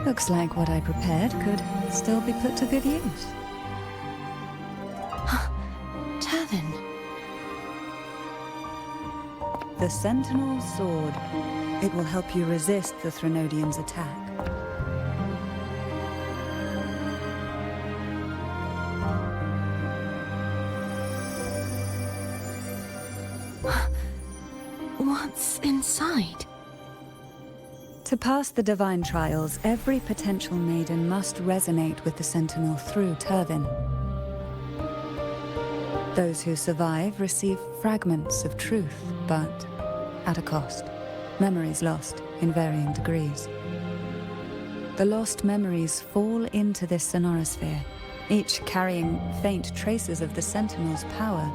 Looks like what I prepared could still be put to good use. Turvin. The Sentinel Sword. It will help you resist the Threnodian's attack. What's inside? To pass the divine trials, every potential maiden must resonate with the Sentinel through Turvin. Those who survive receive fragments of truth, but at a cost. Memories lost in varying degrees. The lost memories fall into this sonorosphere, each carrying faint traces of the Sentinel's power,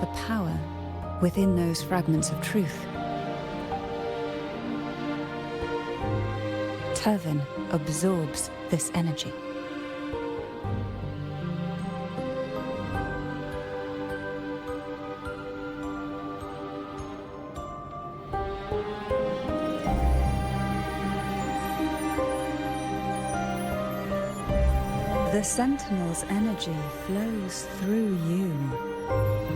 the power within those fragments of truth. Turvin absorbs this energy. The Sentinel's energy flows through you.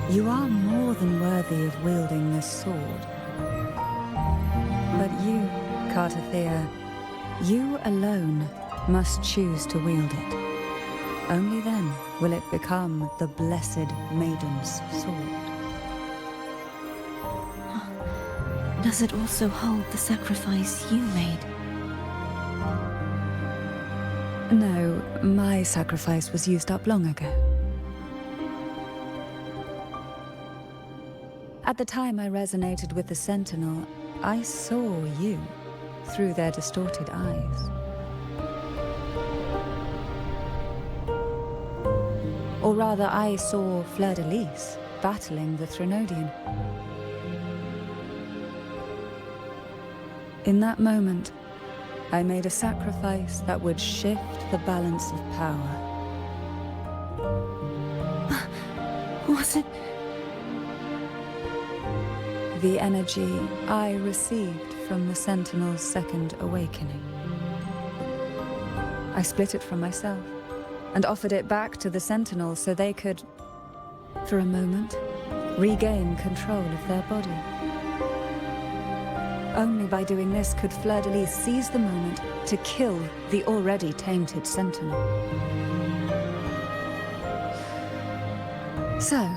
You are more than worthy of wielding this sword. But you, Cartathea, you alone must choose to wield it. Only then will it become the Blessed Maiden's sword. Does it also hold the sacrifice you made? No, my sacrifice was used up long ago. At the time I resonated with the Sentinel, I saw you through their distorted eyes. Or rather, I saw Fleur-de-Lis battling the Threnodian. In that moment, I made a sacrifice that would shift the balance of power. Was it? The energy I received from the Sentinel's second awakening. I split it from myself and offered it back to the Sentinel so they could, for a moment, regain control of their body. Only by doing this could Fleur-de-Lis seize the moment to kill the already tainted Sentinel. So,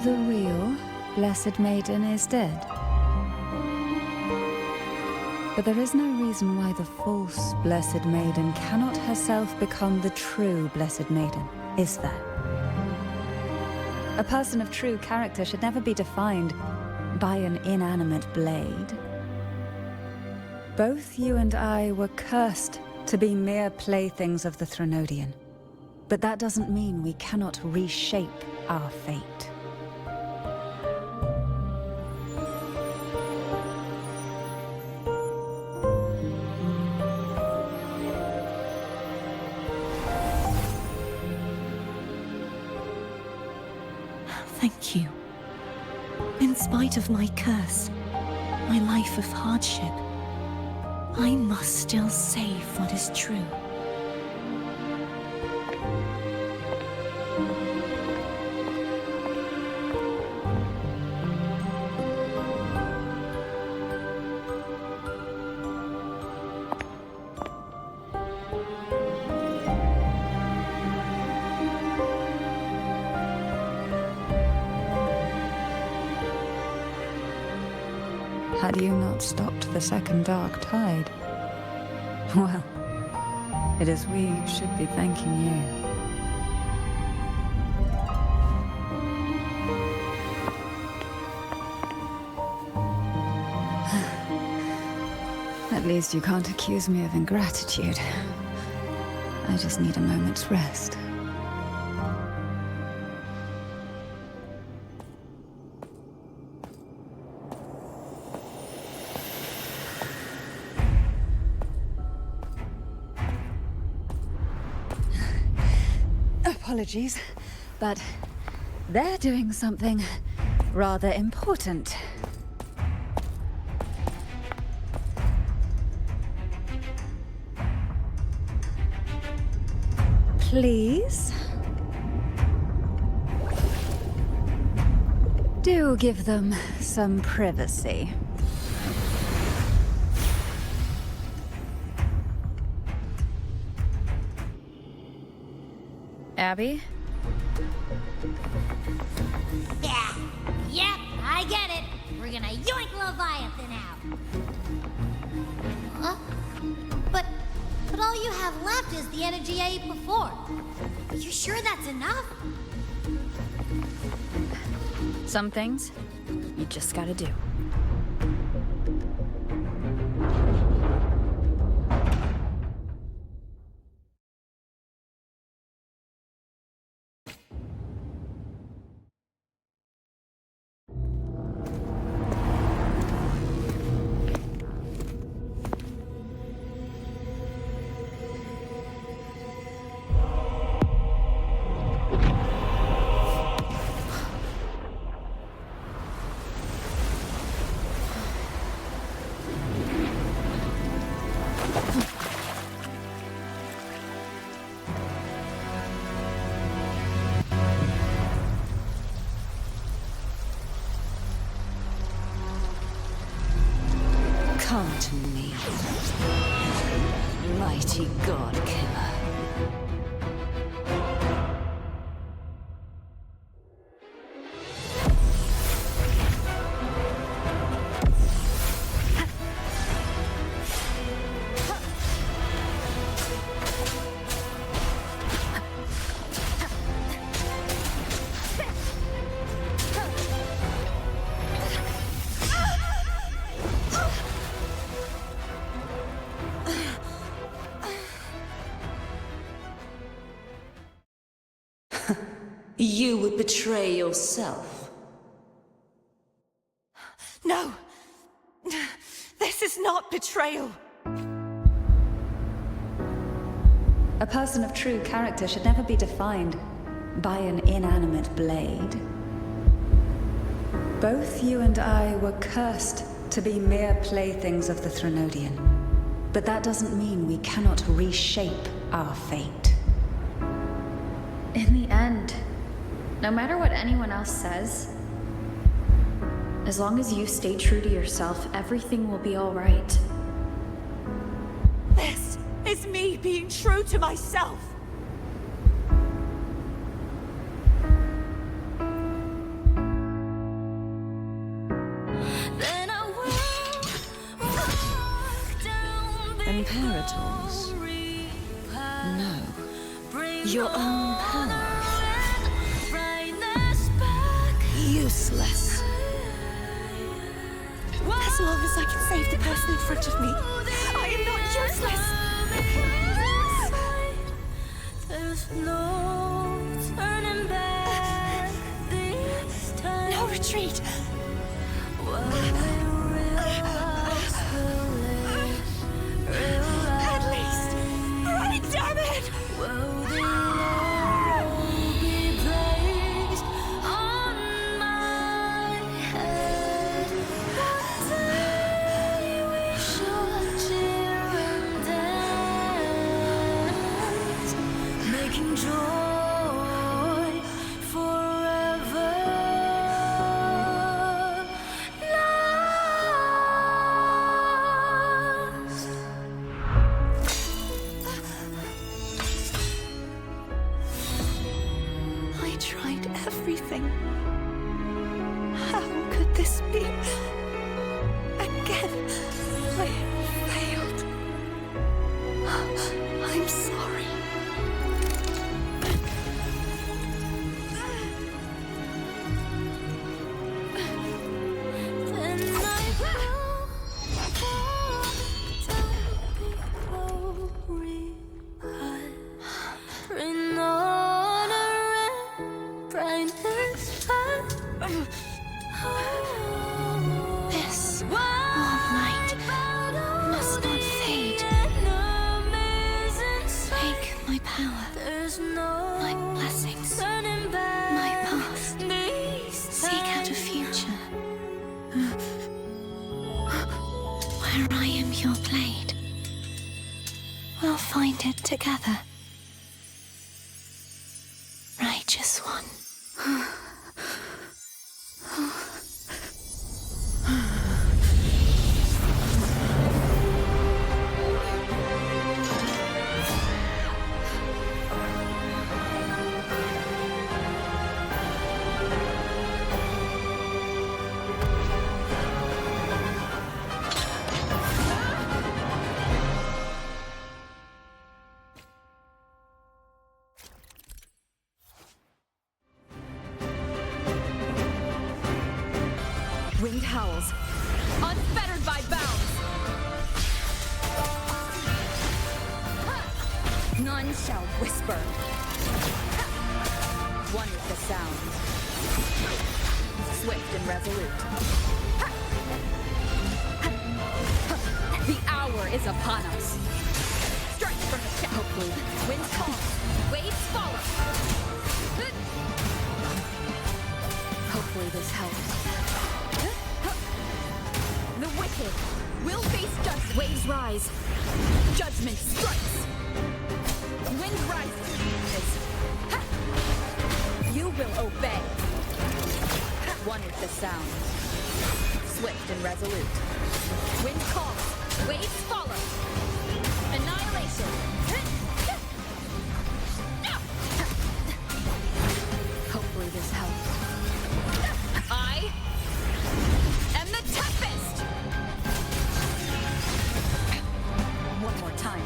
the real Blessed Maiden is dead. But there is no reason why the false Blessed Maiden cannot herself become the true Blessed Maiden, is there? A person of true character should never be defined by an inanimate blade. Both you and I were cursed to be mere playthings of the Threnodian. But that doesn't mean we cannot reshape our fate. Thank you. In spite of my curse, my life of hardship, I must still save what is true. Had you not stopped the second dark tide? Well, it is we who should be thanking you. At least you can't accuse me of ingratitude. I just need a moment's rest. Apologies, but they're doing something rather important. Please? Do give them some privacy. Abby? Yeah, yep, I get it. We're gonna yoink Leviathan out. Huh? But all you have left is the energy I ate before. Are you sure that's enough? Some things, you just gotta do. Come to me, mighty god killer. You would betray yourself. No! This is not betrayal! A person of true character should never be defined by an inanimate blade. Both you and I were cursed to be mere playthings of the Threnodian. But that doesn't mean we cannot reshape our fate. In the end, no matter what anyone else says, as long as you stay true to yourself, everything will be all right. This is me being true to myself! portals. No. Your own power. Useless. As long as I can save the person in front of me, I am not useless. There's no turning back this time. No retreat. At least, right, damn it! Joy forever last. I tried everything. How could this be? Again, I failed. I'm sorry. This warm light must not fade. Take my power, my blessings, my past. Seek out a future where I am your blade. We'll find it together. Righteous one. Wind howls, unfettered by bounds. None shall whisper. One with the sound. Swift and resolute. The hour is upon us. Strike from the shadow. Hopefully. Winds calm, waves follow. Hopefully this helps. The wicked will face judgment. Waves rise. Judgment strikes. Wind rises. You will obey. One with the sound. Swift and resolute. Wind calls. Waves follow. Annihilation. Hopefully this helps. I am the Tempest! One more time.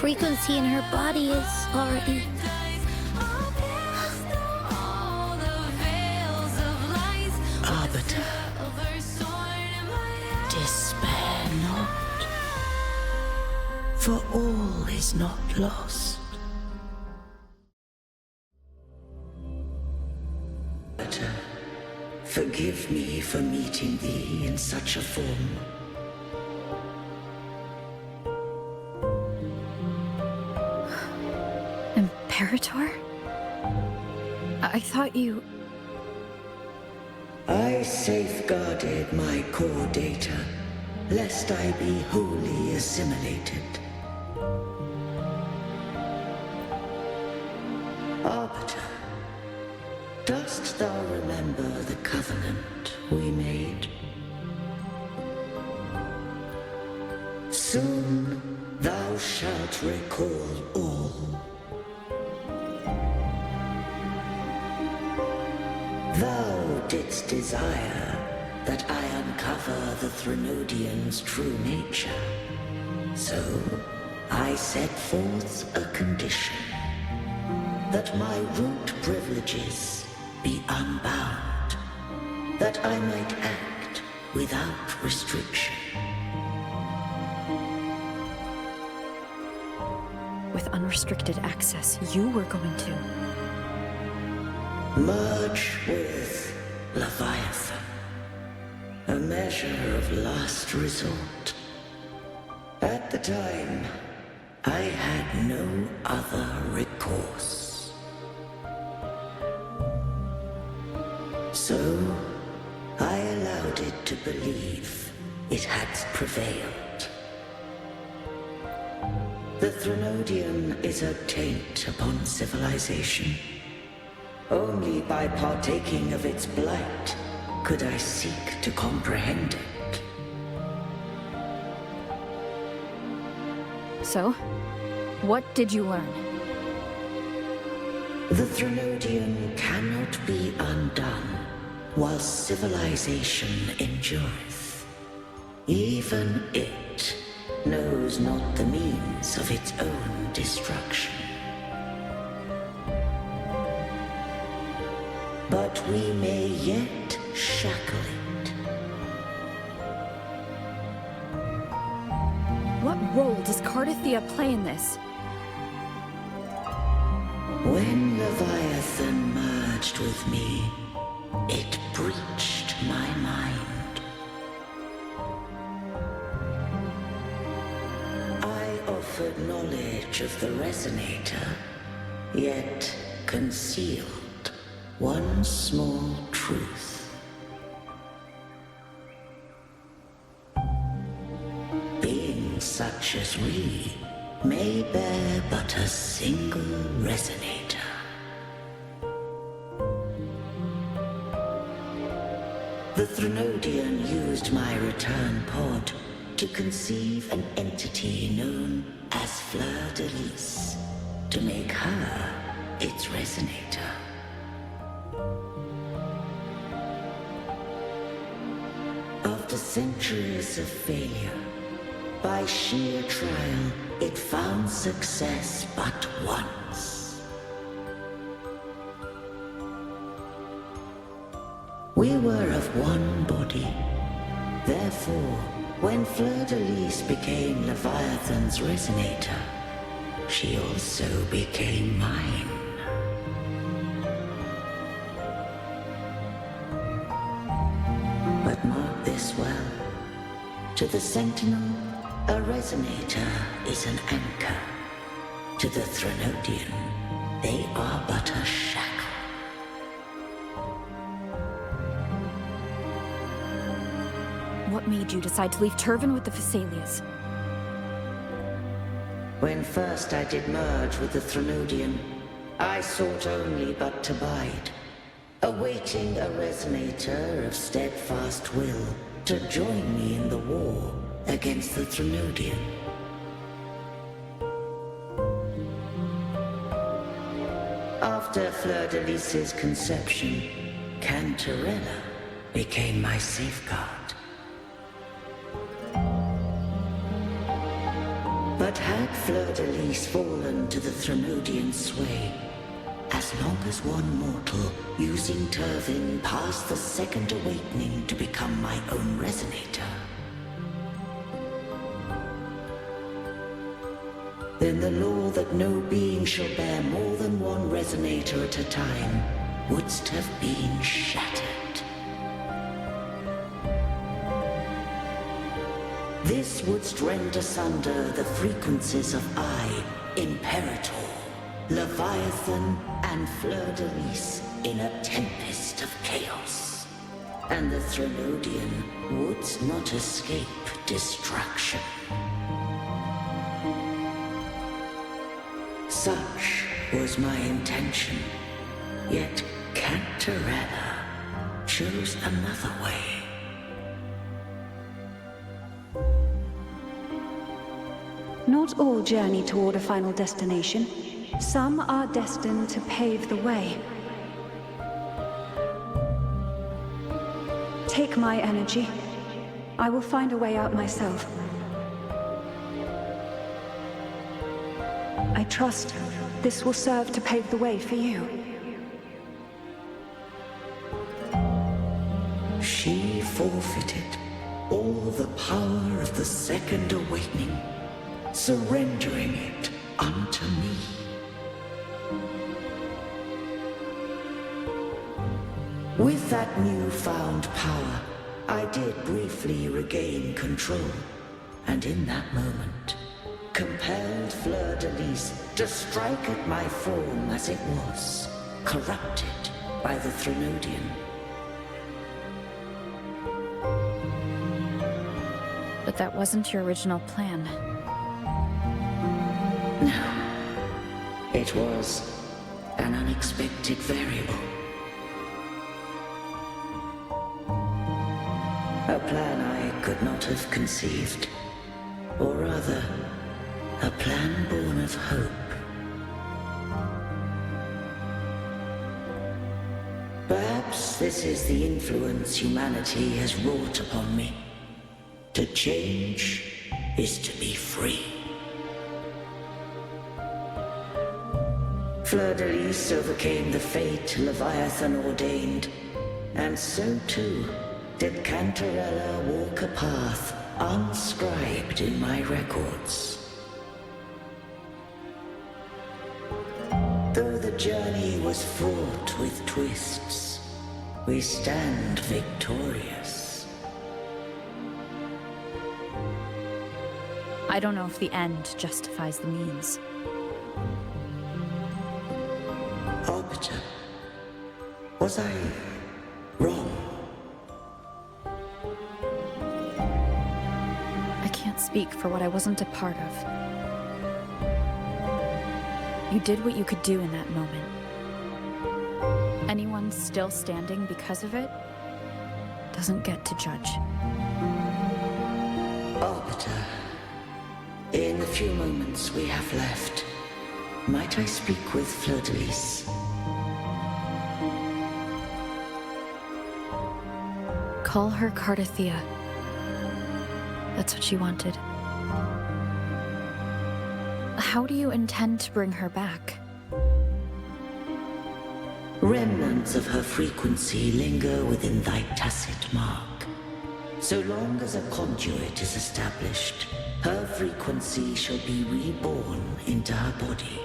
frequency in her body is already... Arbiter, despair not, for all is not lost. Arbiter, forgive me for meeting thee in such a form. Imperator? I thought you... I safeguarded my core data, lest I be wholly assimilated. Arbiter, dost thou remember the covenant we made? Soon thou shalt recall all. Thou didst desire that I uncover the Threnodian's true nature. So, I set forth a condition. That my root privileges be unbound. That I might act without restriction. With unrestricted access, you were going to... Merge with Leviathan. A measure of last resort. At the time, I had no other recourse. So, I allowed it to believe it had prevailed. The Threnodian is a taint upon civilization. Only by partaking of its blight could I seek to comprehend it. So, what did you learn? The Threnodian cannot be undone while civilization endureth. Even it knows not the means of its own destruction. But we may yet shackle it. What role does Cardathia play in this? When Leviathan merged with me, it breached my mind. I offered knowledge of the Resonator, yet concealed one small truth. Beings such as we may bear but a single resonator. The Threnodian used my return pod to conceive an entity known as Fleur de Lis, to make her its resonator. After centuries of failure, by sheer trial, it found success but once. We were of one body. Therefore, when Fleur de Lis became Leviathan's resonator, she also became mine. But mark this well. To the Sentinel, a resonator is an anchor. To the Threnodian, they are but a shackle. What made you decide to leave Turvan with the Phasaelias? When first I did merge with the Threnodian, I sought only but to bide, awaiting a resonator of steadfast will to join me in the war against the Threnodian. After Fleur de Lis's conception, Cantarella became my safeguard. But Had Fleur-de-Lis fallen to the Threnodian sway, as long as one mortal using Turvin passed the second awakening to become my own resonator, then the law that no being shall bear more than one resonator at a time wouldst have been shattered. This wouldst rend asunder the frequencies of I, Imperator, Leviathan, and Fleur-de-Lis in a tempest of chaos. And the Threnodian wouldst not escape destruction. Such was my intention, yet Cantarella chose another way. Not all journey toward a final destination. Some are destined to pave the way. Take my energy. I will find a way out myself. I trust this will serve to pave the way for you. She forfeited all the power of the second awakening, surrendering it unto me. With that newfound power, I did briefly regain control, and in that moment, compelled Fleur-de-Lis to strike at my form as it was, corrupted by the Threnodian. But that wasn't your original plan. No. It was an unexpected variable. A plan I could not have conceived. Or rather, a plan born of hope. Perhaps this is the influence humanity has wrought upon me. To change is to be free. Fleur-de-Lis overcame the fate Leviathan ordained, and so too did Cantarella walk a path unscribed in my records. Though the journey was fraught with twists, we stand victorious. I don't know if the end justifies the means. Arbiter, was I wrong? I can't speak for what I wasn't a part of. You did what you could do in that moment. Anyone still standing because of it doesn't get to judge. Arbiter, in the few moments we have left, might I speak with Fleur-de-Lis? Call her Cardathea. That's what she wanted. How do you intend to bring her back? Remnants of her frequency linger within thy tacit mark. So long as a conduit is established, her frequency shall be reborn into her body.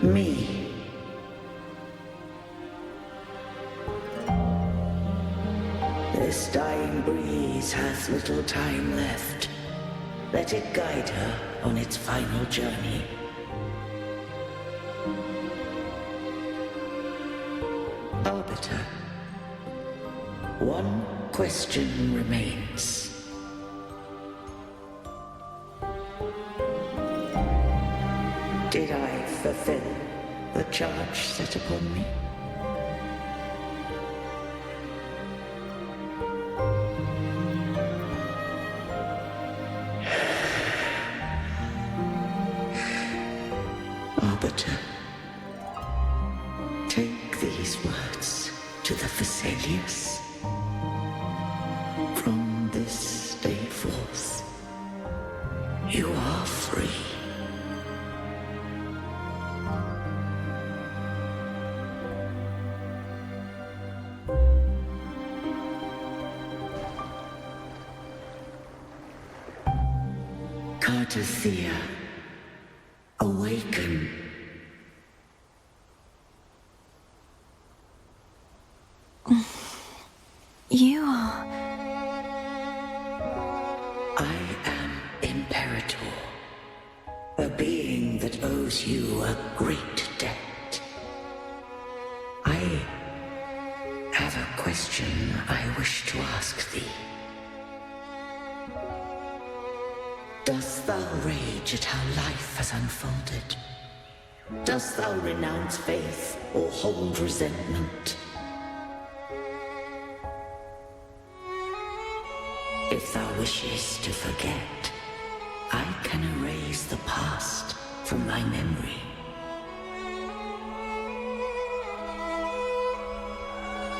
Me. This dying breeze hath little time left. Let it guide her on its final journey. Arbiter, one question remains. Did I fulfill the charge set upon me? Arbiter, take these words to the Phasaelius. You are free. Cartothea, awaken. You are... I am Imperator, a being that owes you a great debt. I have a question I wish to ask thee. Dost thou rage at how life has unfolded? Dost thou renounce faith or hold resentment? If thou wishes to forget, I can erase the past from thy memory.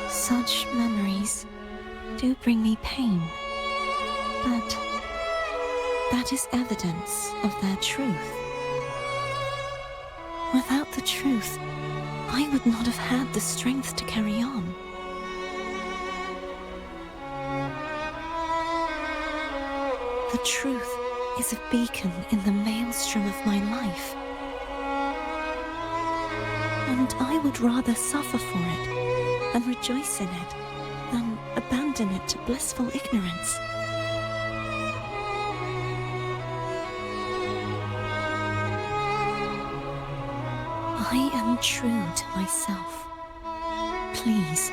Such memories do bring me pain, but that is evidence of their truth. Without the truth, I would not have had the strength to carry on. The truth is a beacon in the maelstrom of my life. And I would rather suffer for it and rejoice in it than abandon it to blissful ignorance. I am true to myself. Please,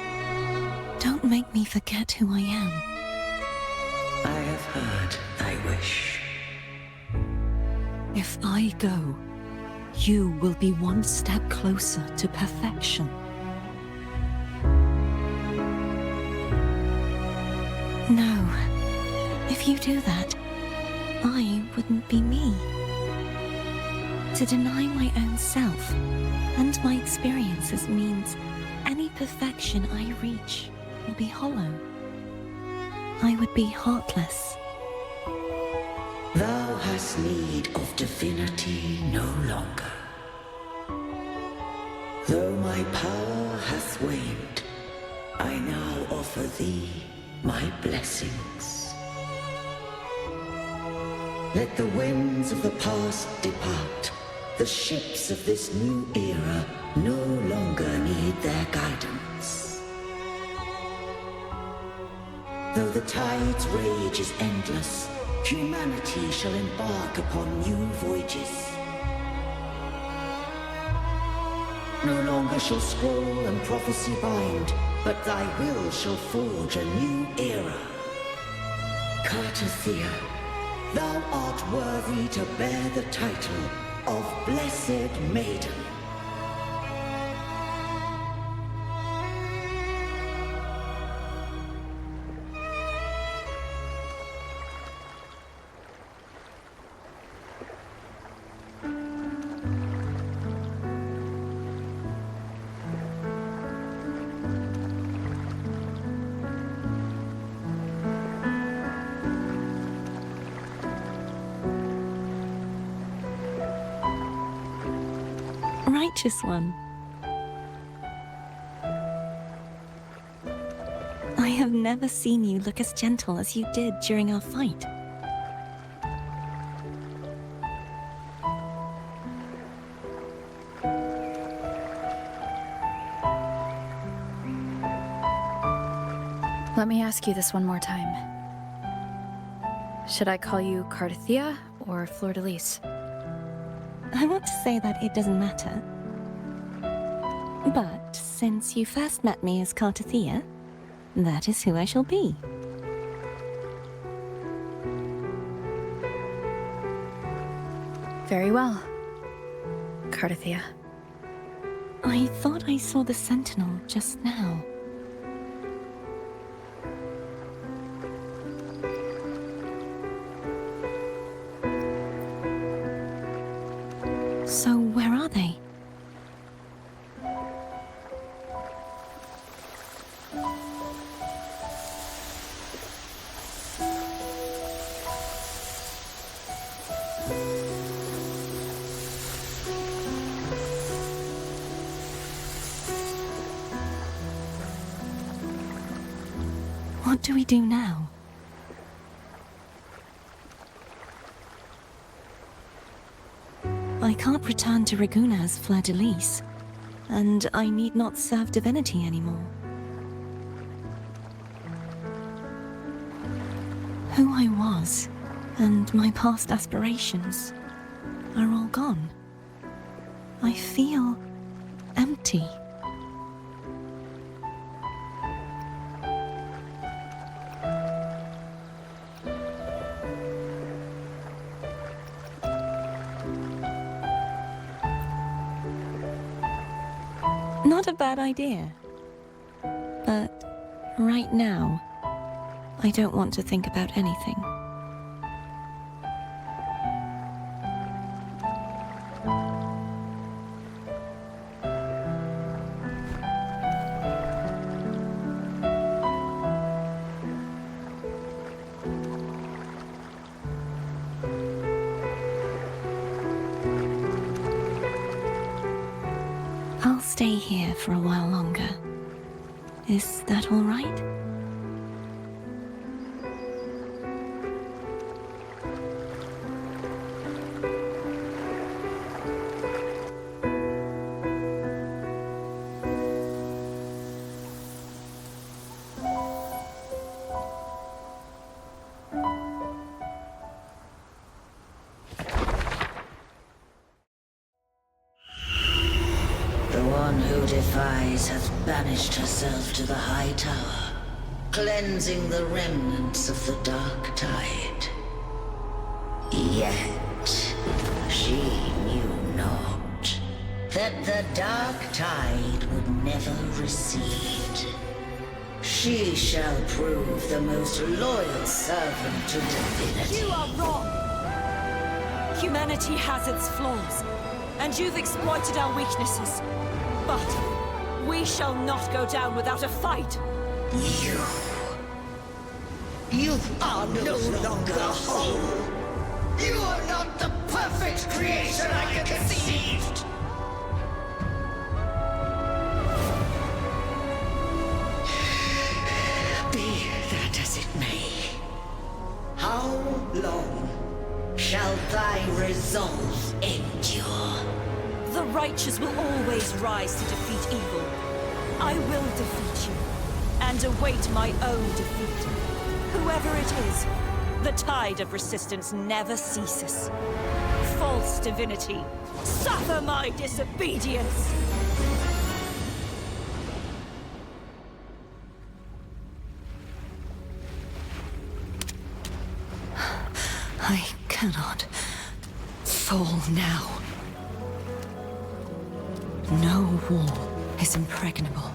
don't make me forget who I am. I have heard thy wish. If I go, you will be one step closer to perfection. No. If you do that, I wouldn't be me. To deny my own self and my experiences means any perfection I reach will be hollow. I would be heartless. Thou hast need of divinity no longer. Though my power hath waned, I now offer thee my blessings. Let the winds of the past depart. The ships of this new era no longer need their guidance. Though the tide's rage is endless, humanity shall embark upon new voyages. No longer shall scroll and prophecy bind, but thy will shall forge a new era. Cartothea, thou art worthy to bear the title of Blessed Maiden. Righteous one. I have never seen you look as gentle as you did during our fight. Let me ask you this one more time. Should I call you Cartothea or Fleur-de-Lis? I want to say that it doesn't matter. But since you first met me as Cartothea, that is who I shall be. Very well, Cartothea. I thought I saw the sentinel just now. So where are they? What do we do now? I can't return to Raguna as Fleur-de-Lis, and I need not serve divinity anymore. Who I was, and my past aspirations, are all gone. I feel empty. Not a bad idea. But right now, I don't want to think about anything. I'll stay here for a while longer. Is that all right? The one who defies hath banished herself to the high tower, cleansing the remnants of the dark tide. Yet she knew not that the dark tide would never recede. She shall prove the most loyal servant to divinity. You are wrong! Humanity has its flaws, and you've exploited our weaknesses. But we shall not go down without a fight. You are no longer whole. You are not the perfect creation I conceived. Be that as it may, how long shall thy resolve endure? The righteous will always rise to defeat evil. I will defeat you, and await my own defeat. Whoever it is, the tide of resistance never ceases. False divinity, suffer my disobedience! I cannot fall now. No wall is impregnable.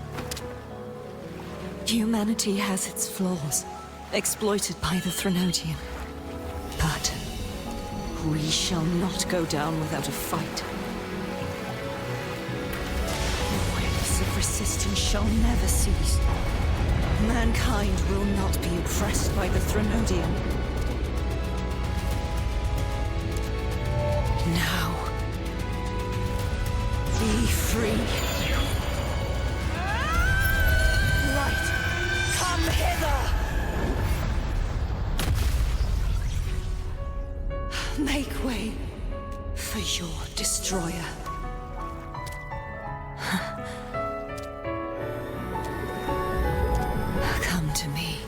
Humanity has its flaws, exploited by the Threnodian. But we shall not go down without a fight. Waves of resistance shall never cease. Mankind will not be oppressed by the Threnodian. Now, be free. Light, come hither! Make way for your destroyer. Come to me.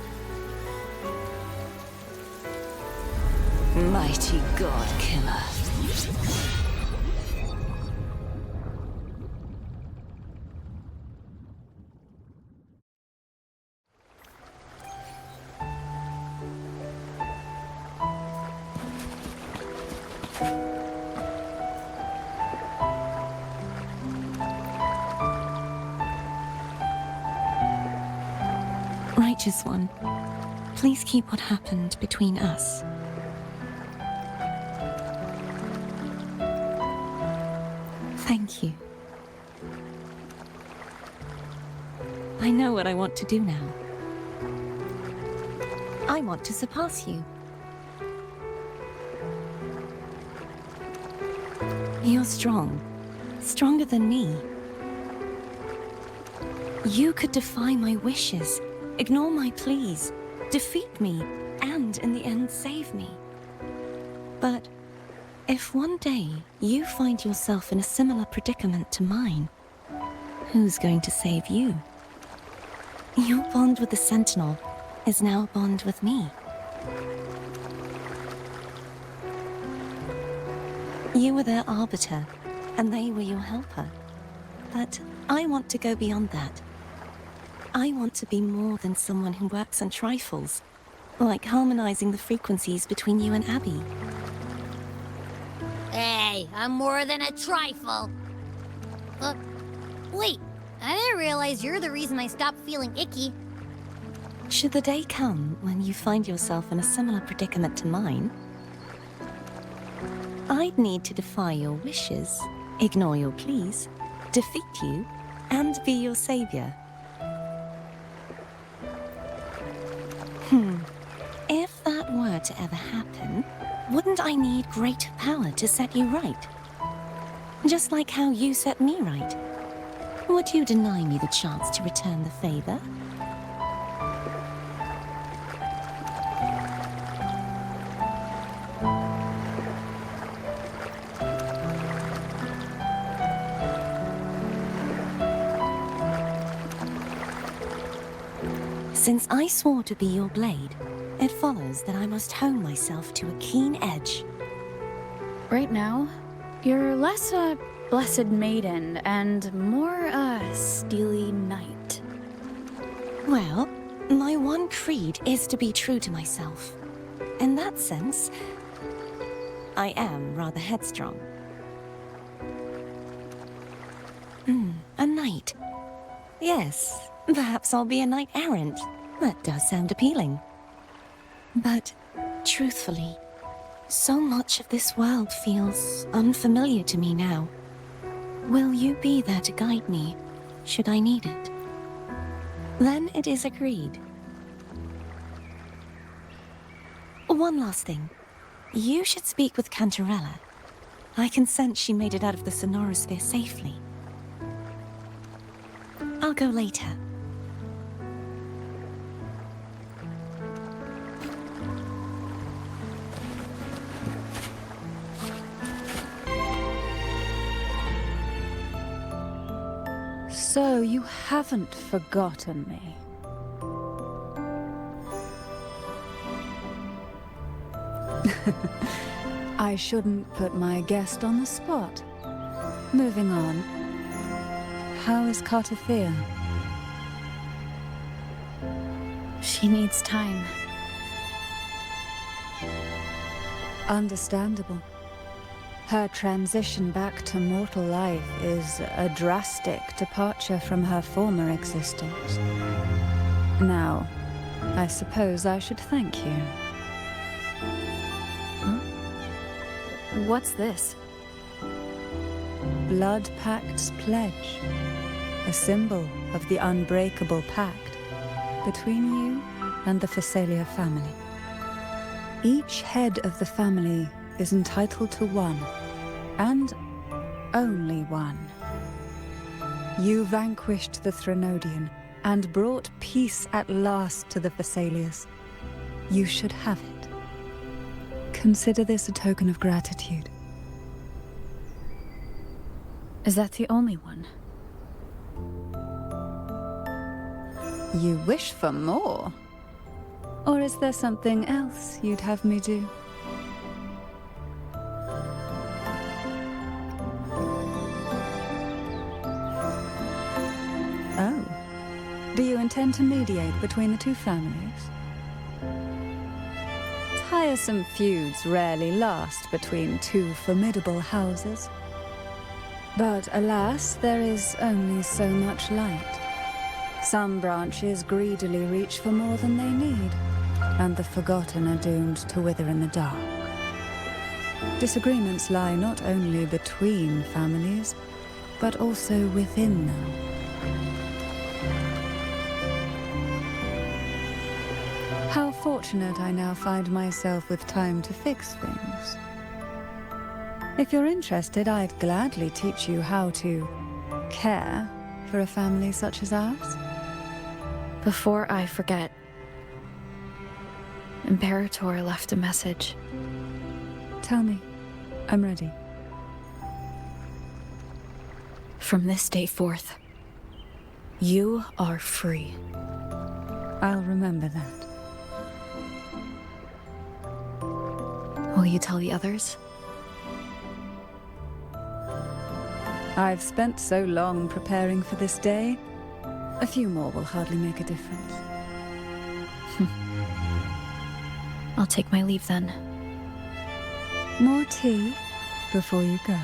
Mighty God Killer. Righteous One, please keep what happened between us. Thank you. I know what I want to do now. I want to surpass you. You're strong. Stronger than me. You could defy my wishes, ignore my pleas, defeat me, and in the end save me. But if one day you find yourself in a similar predicament to mine, who's going to save you? Your bond with the Sentinel is now a bond with me. You were their arbiter, and they were your helper. But I want to go beyond that. I want to be more than someone who works on trifles, like harmonizing the frequencies between you and Abby. Hey, I'm more than a trifle. Wait, I didn't realize you're the reason I stopped feeling icky. Should the day come when you find yourself in a similar predicament to mine, I'd need to defy your wishes, ignore your pleas, defeat you, and be your savior. If that were to ever happen, wouldn't I need greater power to set you right? Just like how you set me right. Would you deny me the chance to return the favor? Since I swore to be your blade, it follows that I must hone myself to a keen edge. Right now, you're less a blessed maiden and more a steely knight. Well, my one creed is to be true to myself. In that sense, I am rather headstrong. A knight. Yes, perhaps I'll be a knight errant. That does sound appealing. But, truthfully, so much of this world feels unfamiliar to me now. Will you be there to guide me, should I need it? Then it is agreed. One last thing. You should speak with Cantarella. I can sense she made it out of the Sonorosphere safely. I'll go later. So you haven't forgotten me. I shouldn't put my guest on the spot. Moving on. How is Cartathea? She needs time. Understandable. Her transition back to mortal life is a drastic departure from her former existence. Now, I suppose I should thank you. What's this? Blood Pact's pledge. A symbol of the unbreakable pact between you and the Phasalia family. Each head of the family is entitled to one, and only one. You vanquished the Threnodian and brought peace at last to the Phasalias. You should have it. Consider this a token of gratitude. Is that the only one? You wish for more? Or is there something else you'd have me do? Oh. Do you intend to mediate between the two families? Tiresome feuds rarely last between two formidable houses. But alas, there is only so much light. Some branches greedily reach for more than they need, and the forgotten are doomed to wither in the dark. Disagreements lie not only between families, but also within them. How fortunate I now find myself with time to fix things. If you're interested, I'd gladly teach you how to care for a family such as ours. Before I forget, Imperator left a message. Tell me. I'm ready. From this day forth, you are free. I'll remember that. Will you tell the others? I've spent so long preparing for this day. A few more will hardly make a difference. I'll take my leave then. More tea before you go.